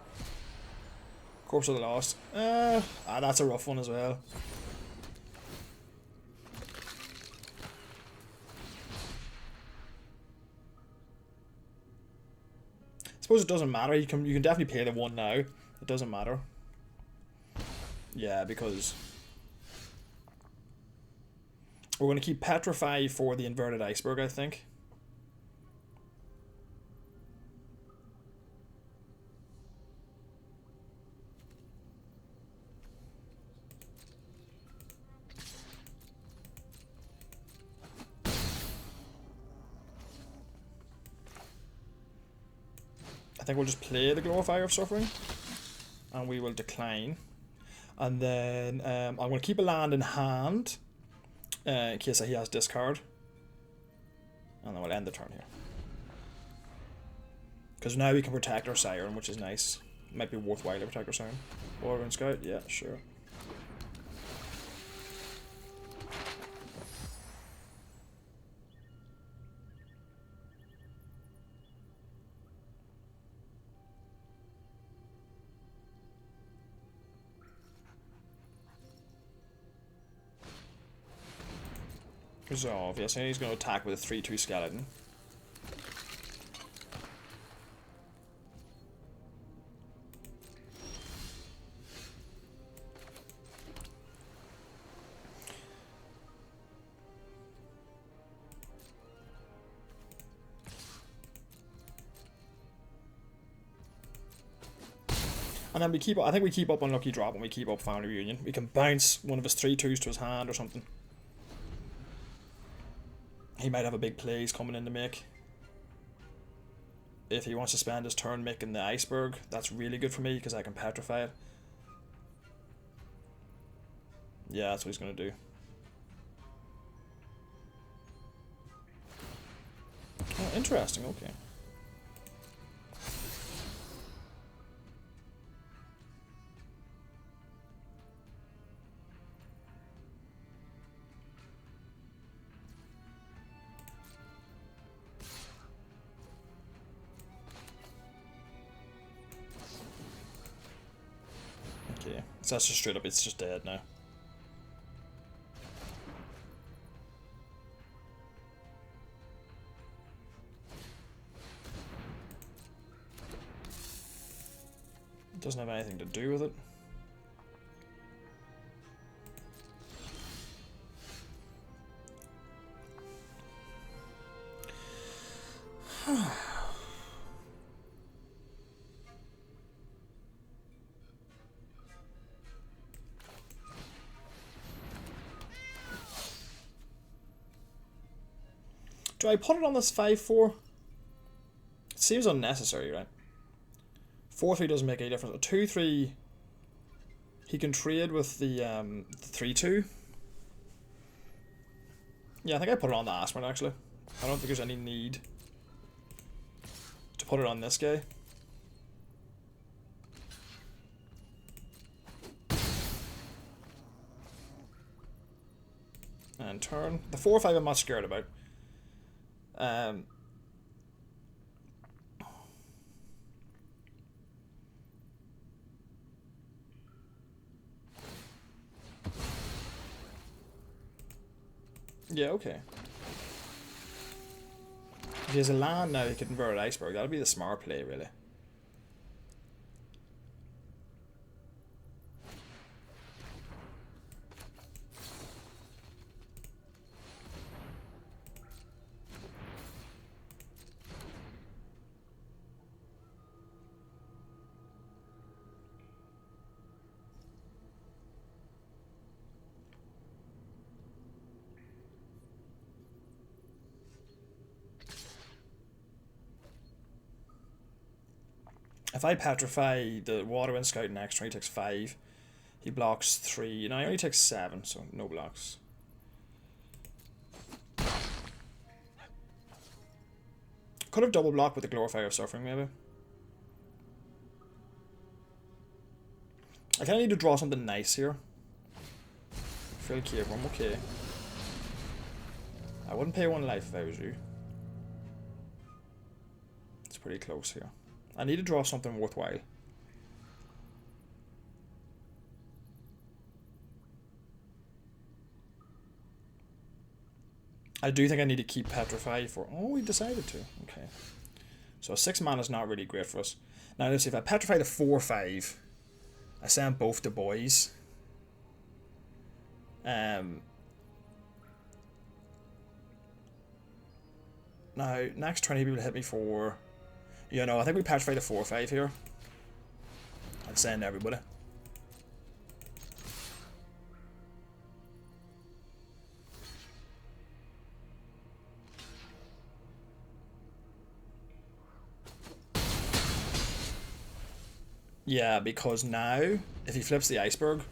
Corpse of the Lost. That's a rough one as well. I suppose it doesn't matter. You can definitely pay the 1 now. It doesn't matter. Yeah, because we're going to keep Petrify for the Inverted Iceberg, I think. I think we'll just play the Glorifier of Suffering, and we will decline. And then I'm going to keep a land in hand in case he has discard, and then we'll end the turn here. Because now we can protect our Siren, which is nice. Might be worthwhile to protect our Siren. Warren Scout, yeah, sure. Resolve, yes, and he's going to attack with a 3/2 skeleton. And then we keep. I think we keep up Unlucky Drop and we keep up Family Reunion. We can bounce one of his 3/2s to his hand or something. He might have a big plays coming in to make. If he wants to spend his turn making the iceberg, that's really good for me because I can petrify it. Yeah, that's what he's going to do. Oh, interesting, okay. Okay, so that's just straight up, it's just dead now. It doesn't have anything to do with it. Do I put it on this 5/4? It seems unnecessary, right? 4/3 doesn't make any difference. A 2/3, he can trade with the 3/2. Yeah, I think I put it on the Aspirin actually. I don't think there's any need to put it on this guy. And turn. The 4/5 I'm not scared about. Yeah, okay. If he has a land now, he can convert Iceberg. That'll be the smart play, really. If I petrify the Waterwind Scout next turn, he takes 5. He blocks 3. Now he only takes 7, so no blocks. Could have double blocked with the Glorifier of Suffering, maybe. I kind of need to draw something nice here. Fill cave, I'm okay. I wouldn't pay 1 life if I was you. It's pretty close here. I need to draw something worthwhile. I do think I need to keep Petrify for... Oh, we decided to. Okay. So 6 mana is not really great for us. Now let's see, if I Petrify the 4/5, I send both the boys. Now, next turn he'll be able to hit me for... You know, I think we Petrify the 4/5 here. And send everybody. Yeah, because now, if he flips the Iceberg,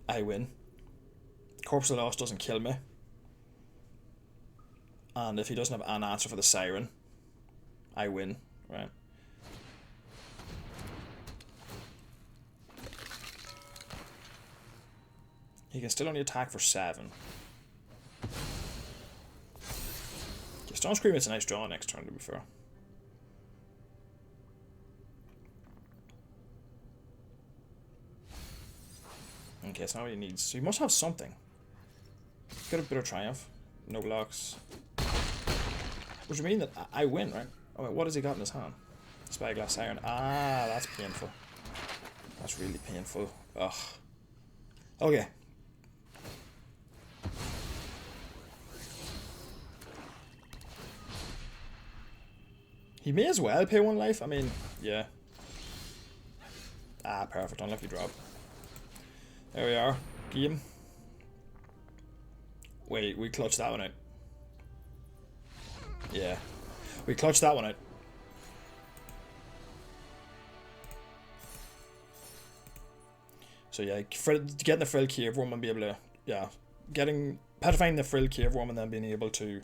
I win. Corpse of the Lost doesn't kill me. And if he doesn't have an answer for the Siren, I win, right? He can still only attack for 7. Okay, Stone Scream is a nice draw next turn, to be fair. Okay, so now he needs... So he must have something. Got a bit of Triumph. No blocks. Which would mean that I win, right? Oh wait, what has he got in his hand? Spyglass Iron. Ah, that's painful. That's really painful. Ugh. Okay. He may as well pay 1 life. I mean, yeah. Ah, perfect. Unlucky drop. There we are. Game. Wait, we clutched that one out. Yeah. We clutched that one out. So yeah, getting the Frill Caveworm and be able to, yeah, petrifying the Frill Caveworm and then being able to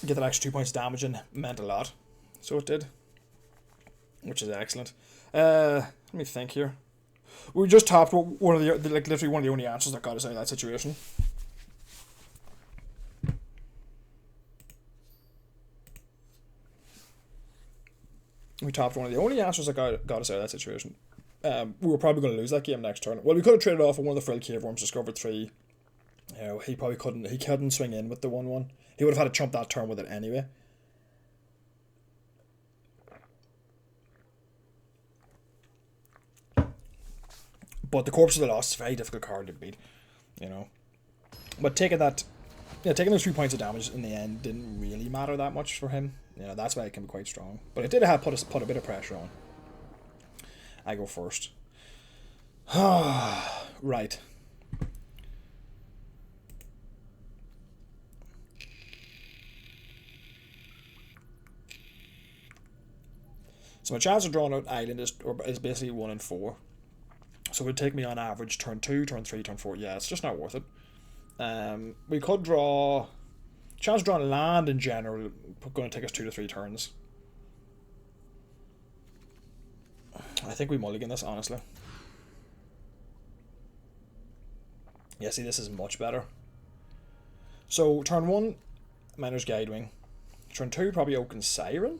get that extra 2 points of damage in meant a lot. So it did, which is excellent. Let me think here. We just topped one of the like literally one of the only answers that got us out of that situation. We topped one of the only answers that got us out of that situation. We were probably going to lose that game next turn. Well, we could have traded off with one of the Frill Caveworms, discovered 3. You know, he probably couldn't. He couldn't swing in with the 1/1. He would have had to chump that turn with it anyway. But the Corpse of the Lost is a very difficult card to beat, you know. But taking those 3 points of damage in the end didn't really matter that much for him. You know, that's why it can be quite strong. But it did have put a bit of pressure on. I go first. Right. So my chance of drawing out Island is basically 1 in 4. So it would take me on average turn 2, turn 3, turn 4. Yeah, it's just not worth it. We could draw... Chance of drawing land in general going to take us 2 to 3 turns. I think we mulligan this, honestly. Yeah, see, this is much better. So, turn 1, Miner's Guidewing. Turn 2, probably Oaken Siren.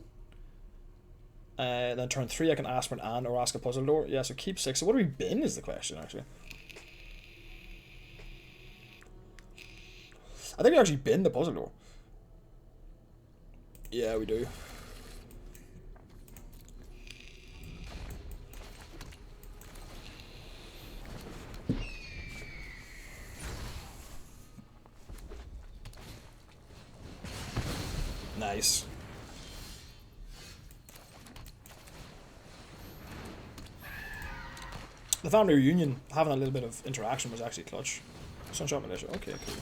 Then turn 3, I can Aspirant and or ask a Puzzle Door. Yeah, so keep 6. So what have we been is the question, actually. I think we actually bin the Puzzle Door. Yeah, we do. Nice. The family reunion, having a little bit of interaction was actually clutch. Sunshot Militia, okay, cool.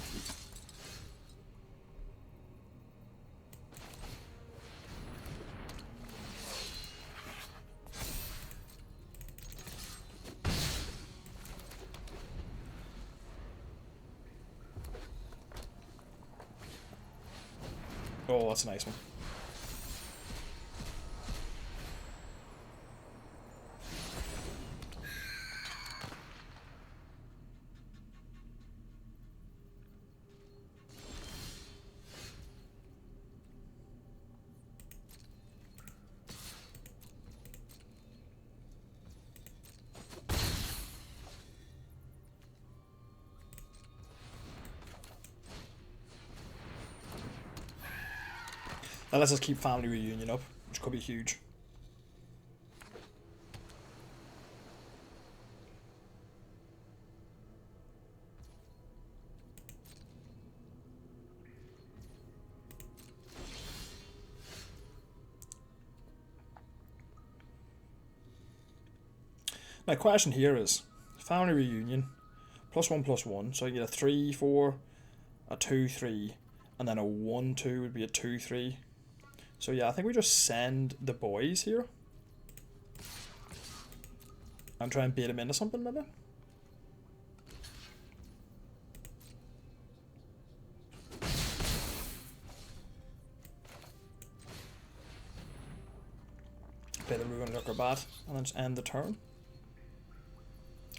Oh, that's a nice one. That lets us keep family reunion up, which could be huge. My question here is, family reunion, +1/+1, so you get a 3/4, a 2/3, and then a 1/2 would be a 2/3. So yeah, I think we just send the boys here. And try and bait him into something, maybe? Play the Ruin Lurker Bat, and then just end the turn.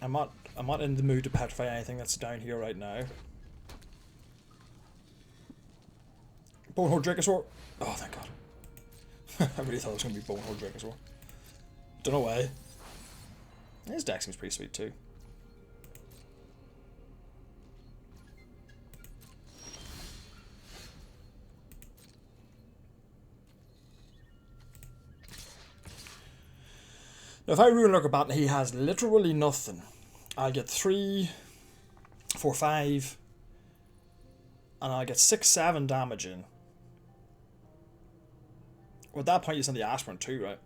I'm not in the mood to petrify anything that's down here right now. Bonehold Dracosaur! Oh, thank God. I really thought it was going to be Bonehold Dracosaur. Don't know why. His deck seems pretty sweet too. Now if I Ruin Lurker Bat and he has literally nothing, I'll get 3, 4, 5, and I'll get 6, 7 damage in. Well, at that point you send the Aspirant too, right?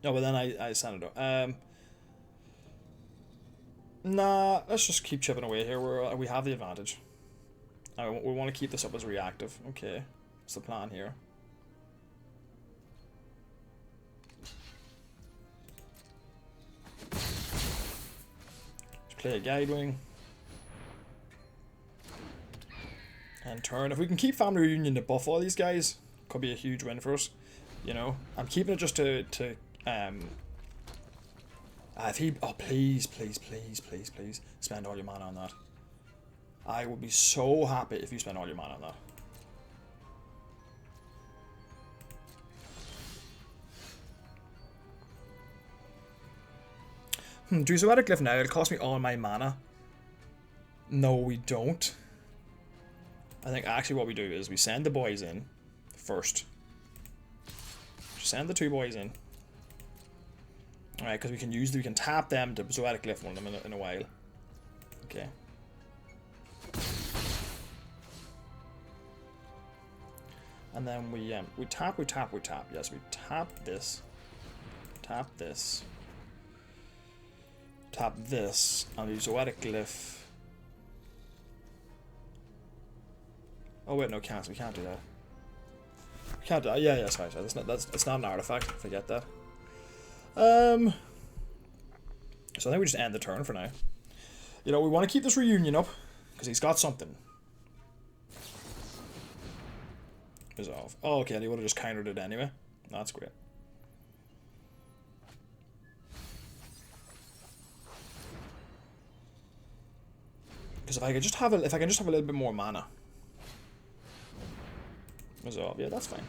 No, but then I sent it up. Nah, let's just keep chipping away here. We have the advantage. We want to keep this up as reactive. Okay, what's the plan here? Let's play a Guidewing. And turn. If we can keep Family Reunion to buff all these guys, could be a huge win for us. You know, I'm keeping it just to if he, oh please spend all your mana on that. I would be so happy if you spend all your mana on that. Do Zoetic Glyph now? It'll cost me all my mana. No, we don't. I think actually what we do is we send the boys in first. Just send the 2 boys in. Alright, because we can tap them to Zoetic Glyph one of them in a while. Okay. And then we tap. Yes, we tap this. Tap this. Tap this. And we Zoetic Glyph. Oh wait, no, cancel. We can't do that. We can't do that. Yeah, sorry. It's not an artifact. Forget that. So I think we just end the turn for now. You know, we want to keep this reunion up because he's got something. Resolve. Oh, okay. He would have just countered it anyway. That's great. Because if I can just have a little bit more mana. Resolve. Yeah, that's fine.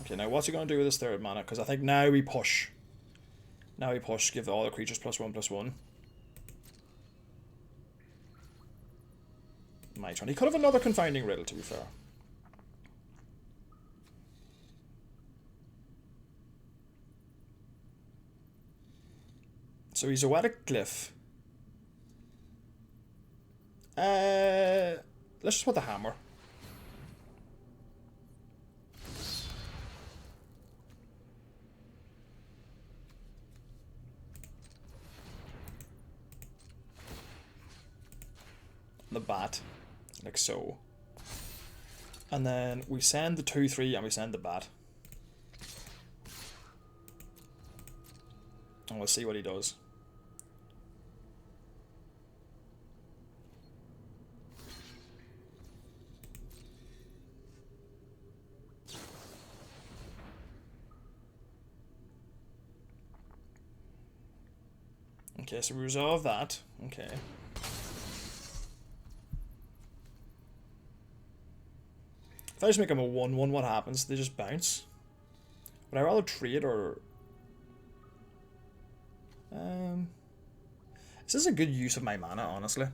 Okay, now what's he going to do with his 3rd mana? Because I think now we push. Now we push, give all the creatures +1/+1. My turn. He could have another Confounding Riddle, to be fair. So he's Zoetic Glyph. Let's just put the hammer. The bat, like so. And then we send the 2/3 and we send the bat. And we'll see what he does. Okay, so we resolve that. Okay. If I just make them a 1/1, what happens? They just bounce. Would I rather trade or... This is a good use of my mana, honestly.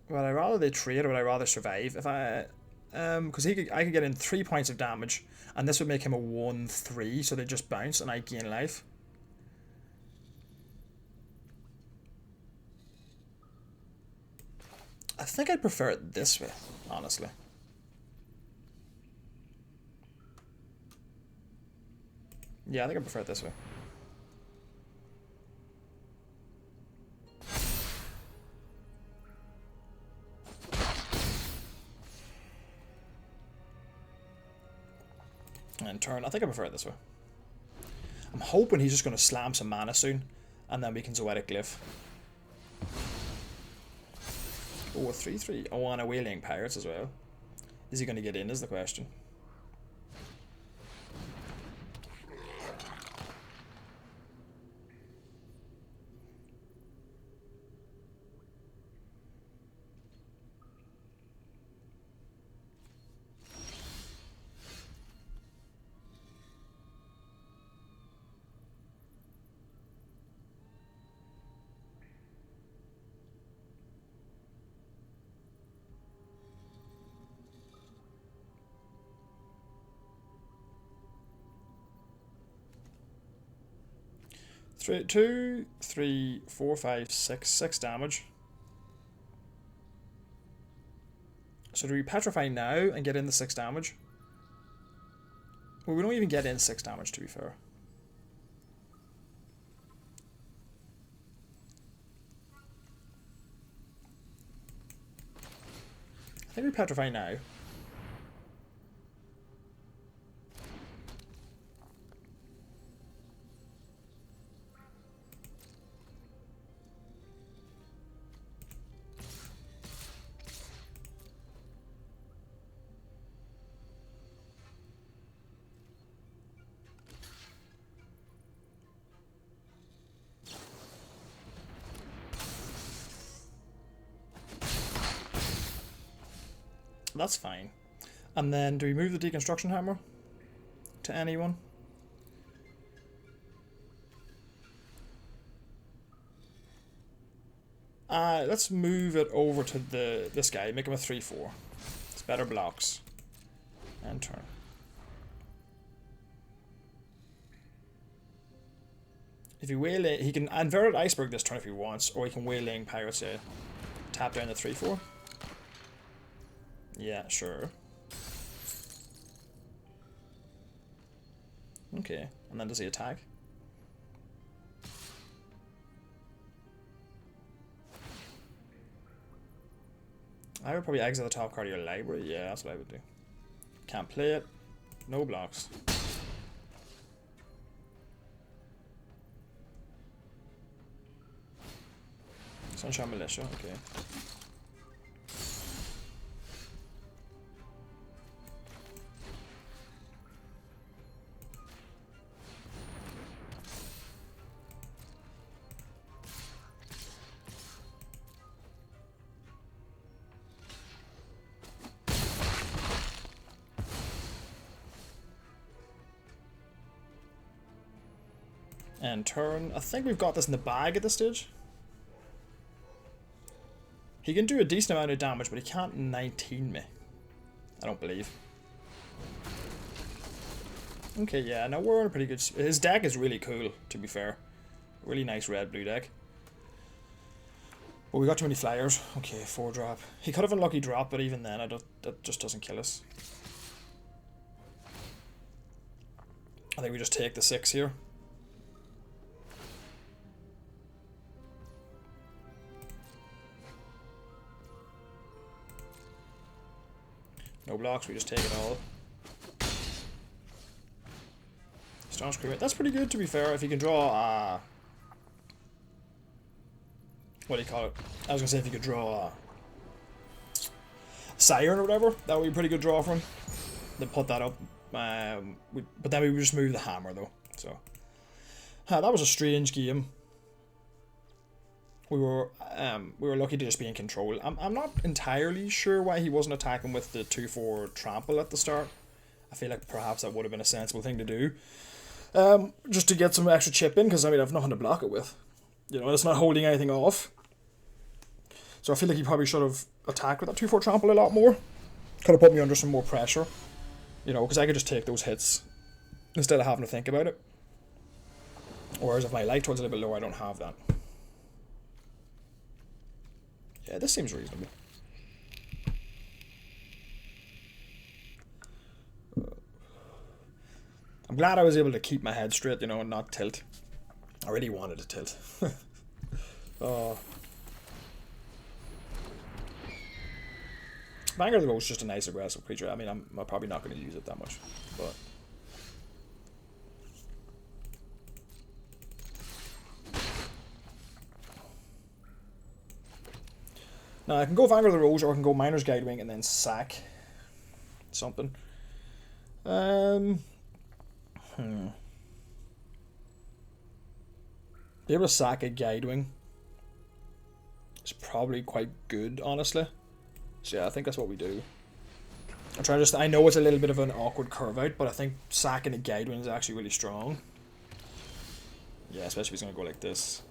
Would I rather they trade or would I rather survive? If I... because I could get in 3 points of damage, and this would make him a 1/3, so they just bounce and I gain life. I think I'd prefer it this way, honestly. Yeah, I think I prefer it this way. And turn. I think I prefer it this way. I'm hoping he's just going to slam some mana soon, and then we can Zoetic Glyph. Oh, a 3/3. Oh, and a Wailing Pirates as well. Is he going to get in, is the question. Two, 3, 4, 5, 6 damage. So do we petrify now and get in the 6 damage? Well, we don't even get in 6 damage, to be fair. I think we petrify now. That's fine. And then do we move the deconstruction hammer to anyone? Let's move it over to this guy. Make him a 3/4. It's better blocks. And turn. If he waylay, he can inverted iceberg this turn if he wants, or he can waylaying pirates tap down the 3/4. Yeah, sure. Okay, and then does he attack? I would probably exit the top card of your library. Yeah, that's what I would do. Can't play it. No blocks. Sunshine Militia, okay. And turn. I think we've got this in the bag at this stage. He can do a decent amount of damage, but he can't 19 me. I don't believe. Okay, yeah, now we're in a pretty good... His deck is really cool, to be fair. Really nice red-blue deck. But we got too many flyers. Okay, 4-drop. He could have unlucky drop, but even then, that just doesn't kill us. I think we just take the 6 here. No blocks, we just take it all. Staunch Crewmate. That's pretty good, to be fair. If you can draw what do you call it? I was gonna say if you could draw Siren or whatever, that would be a pretty good draw for him. Then put that up. But then we would just move the hammer though. So that was a strange game. We were lucky to just be in control. I'm not entirely sure why he wasn't attacking with the 2/4 trample at the start. I feel like perhaps that would have been a sensible thing to do. Just to get some extra chip in, because I mean I've nothing to block it with. You know, it's not holding anything off. So I feel like he probably should have attacked with that 2/4 trample a lot more. Could have put me under some more pressure. You know, because I could just take those hits instead of having to think about it. Whereas if my light towards a little bit low, I don't have that. Yeah, this seems reasonable. I'm glad I was able to keep my head straight, you know, and not tilt. I really wanted to tilt. Vanguard of the Road is just a nice aggressive creature. I mean, I'm probably not going to use it that much, but... Now, I can go Vanguard of the Rose, or I can go Miner's Guidewing and then sack something. Be able to sack a Guidewing is probably quite good, honestly. So yeah, I think that's what we do. I'm trying to I know it's a little bit of an awkward curve out, but I think sacking a Guidewing is actually really strong. Yeah, especially if he's going to go like this.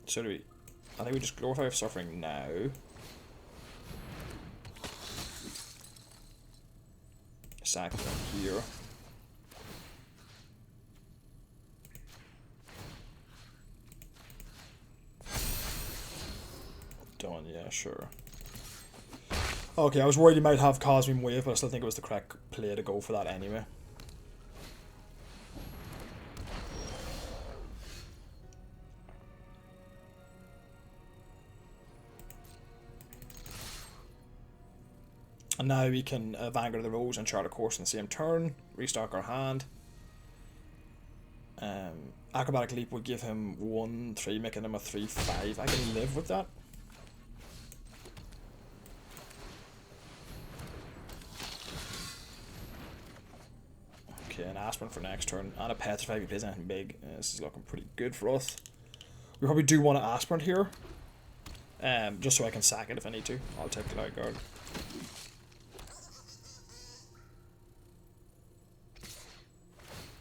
So do we... I think we just Glorify Suffering now. Sack them here. Done, yeah, sure. Okay, I was worried he might have Cosmic Wave, but I still think it was the correct play to go for that anyway. And now we can Vanguard the Rose and chart a course in the same turn, restock our hand. Acrobatic Leap would give him 1/3, making him a 3/5. I can live with that. Okay, an Aspirin for next turn, and a Petrify if he plays anything big. This is looking pretty good for us. We probably do want an Aspirin here, just so I can sack it if I need to. I'll take Cloud Guard.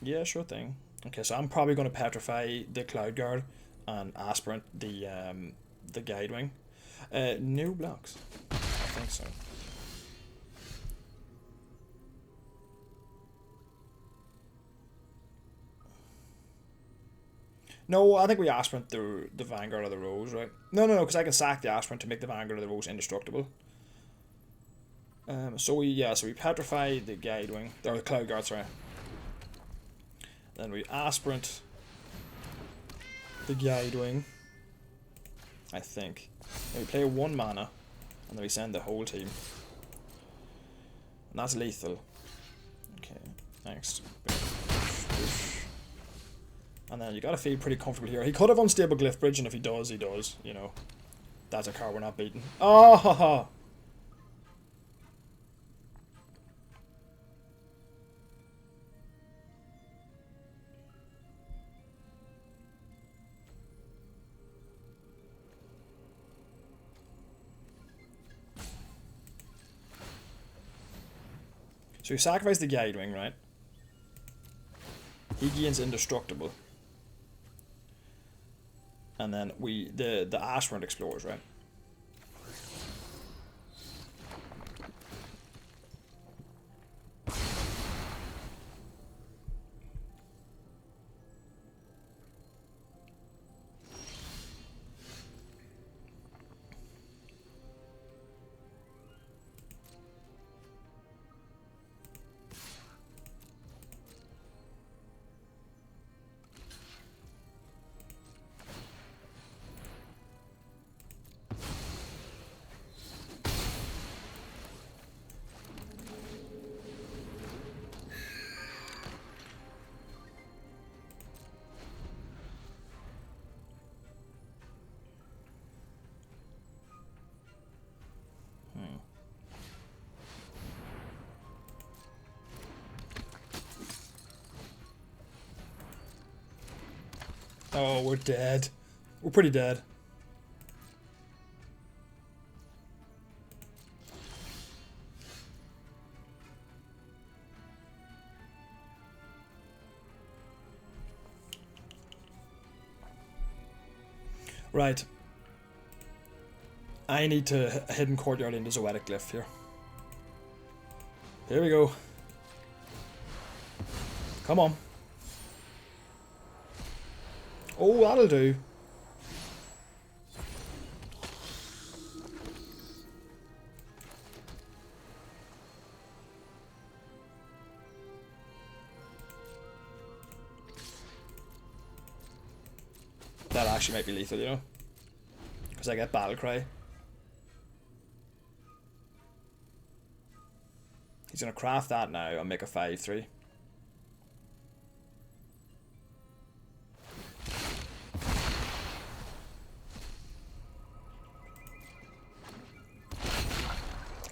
Yeah, sure thing. Okay, so I'm probably going to Petrify the Cloud Guard and Aspirant the Guide Wing. No blocks. I think so. No, I think we Aspirant the Vanguard of the Rose, right? No, because I can sack the Aspirant to make the Vanguard of the Rose indestructible. So we Petrify the Guide Wing, or the Cloud Guard, sorry. Then we Aspirant the Guide Wing, I think. Then we play 1 mana, and then we send the whole team. And that's lethal. Okay, next. And then you gotta feel pretty comfortable here. He could have Unstable Glyph Bridge, and if he does, you know. That's a card we're not beating. Oh, haha! So you sacrifice the Guide Wing, right? He gains indestructible. And then the Aspirant explores, right? Oh, we're dead. We're pretty dead. Right. I need to Hidden Courtyard into Zoetic Glyph here. Here we go. Come on. Oh, that'll do. That actually might be lethal, you know? Because I get Battle Cry. He's going to craft that now and make a 5/3.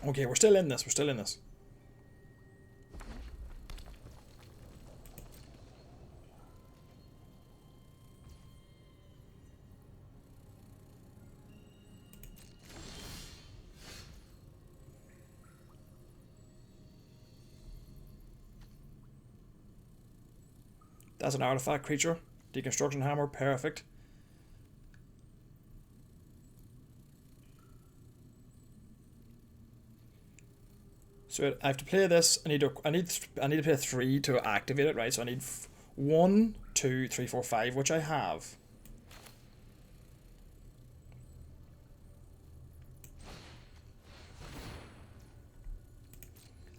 Okay, we're still in this. We're still in this. That's an artifact creature. Deconstruction Hammer, perfect. So I have to play this. I need to play 3 to activate it, right? So I need 1, 2, 3, 4, 5, which I have.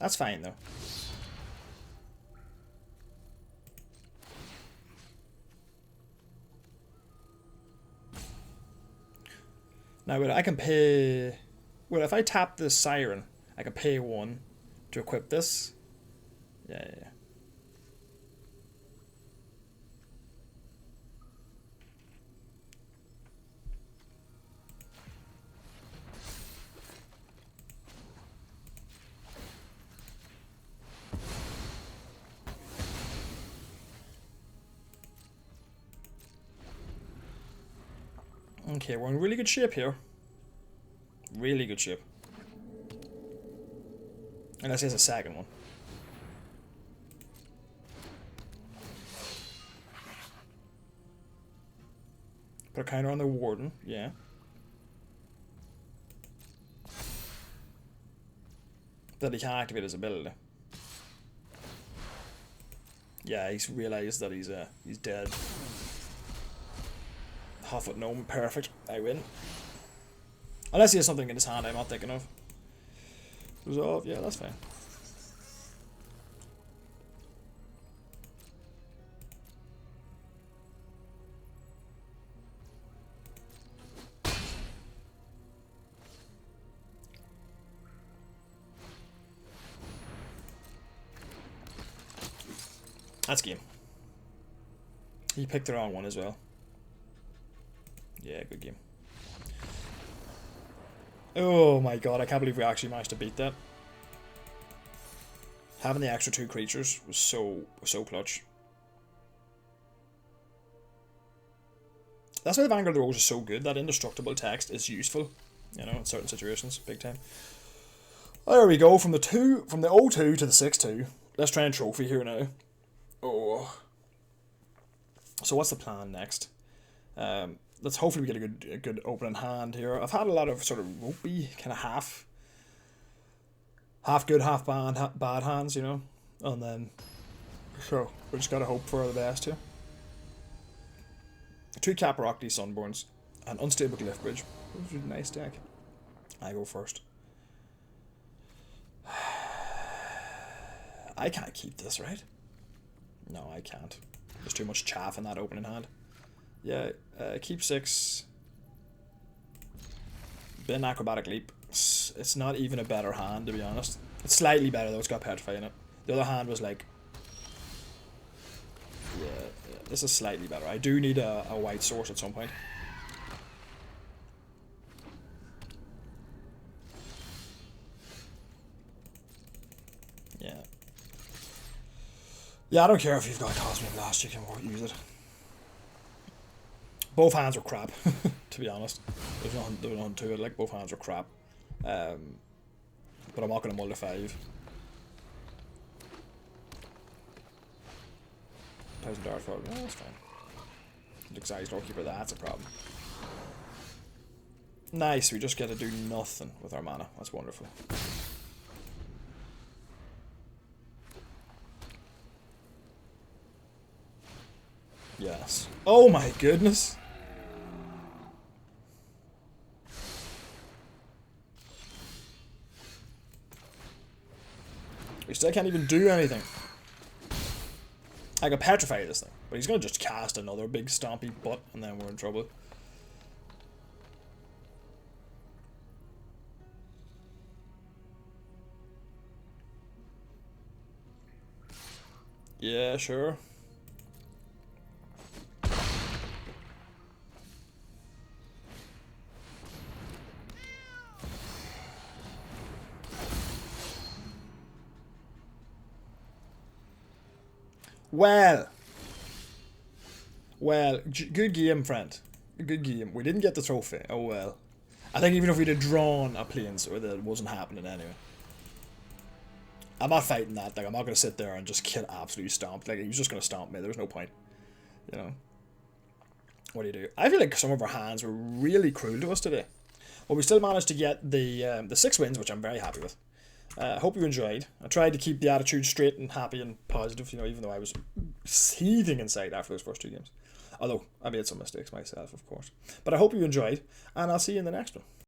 That's fine, though. Now, I can pay... Well, if I tap this Siren, I can pay 1 to equip this. Yeah. Okay, we're in really good shape here. Really good shape. Unless there's a second one. Put a counter on the Warden, yeah. That he can activate his ability. Yeah, he's realised that he's dead. Half-foot gnome, perfect. I win. Unless he has something in his hand I'm not thinking of. Resolve, yeah, that's fine. That's game. He picked the wrong one as well. Yeah, good game. Oh my god, I can't believe we actually managed to beat that. Having the extra 2 creatures was so clutch. That's why the Vanguard of the Rose is so good. That indestructible text is useful, you know, in certain situations, big time. There we go, from the 0-2 to the 6-2. Let's try and trophy here now. Oh. So what's the plan next? Let's hopefully we get a good opening hand here. I've had a lot of sort of ropey, kind of half good, half bad hands, you know? And then, so, we just gotta hope for the best here. 2 Caparocti Sunborns, an unstable Glyph Bridge. This is a nice deck. I go first. I can't keep this, right? No, I can't. There's too much chaff in that opening hand. Yeah, keep 6. Bin Acrobatic Leap. It's not even a better hand, to be honest. It's slightly better, though. It's got Petrify in it. The other hand was like... Yeah, this is slightly better. I do need a white source at some point. Yeah. Yeah, I don't care if you've got Cosmic Blast, you can use it. Both hands were crap, to be honest. There's nothing to it, like, both hands were crap. But I'm not going to mull to 5. 1000 Dart Frog, no, that's fine. Ixalan's Doorkeeper, that's a problem. Nice, we just get to do nothing with our mana. That's wonderful. Yes. Oh my goodness! We still can't even do anything. I could petrify this thing, but he's gonna just cast another big stompy butt, and then we're in trouble. Yeah, sure. Well, good game, friend. Good game. We didn't get the trophy. Oh well. I think even if we'd have drawn a Plains, or that it wasn't happening anyway. I'm not fighting that. Like, I'm not going to sit there and just get absolutely stomped. Like, he was just going to stomp me. There's no point. You know. What do you do? I feel like some of our hands were really cruel to us today. But we still managed to get the 6 wins, which I'm very happy with. Hope you enjoyed. I tried to keep the attitude straight and happy and positive, you know, even though I was seething inside after those first 2 games. Although, I made some mistakes myself, of course. But I hope you enjoyed, and I'll see you in the next one.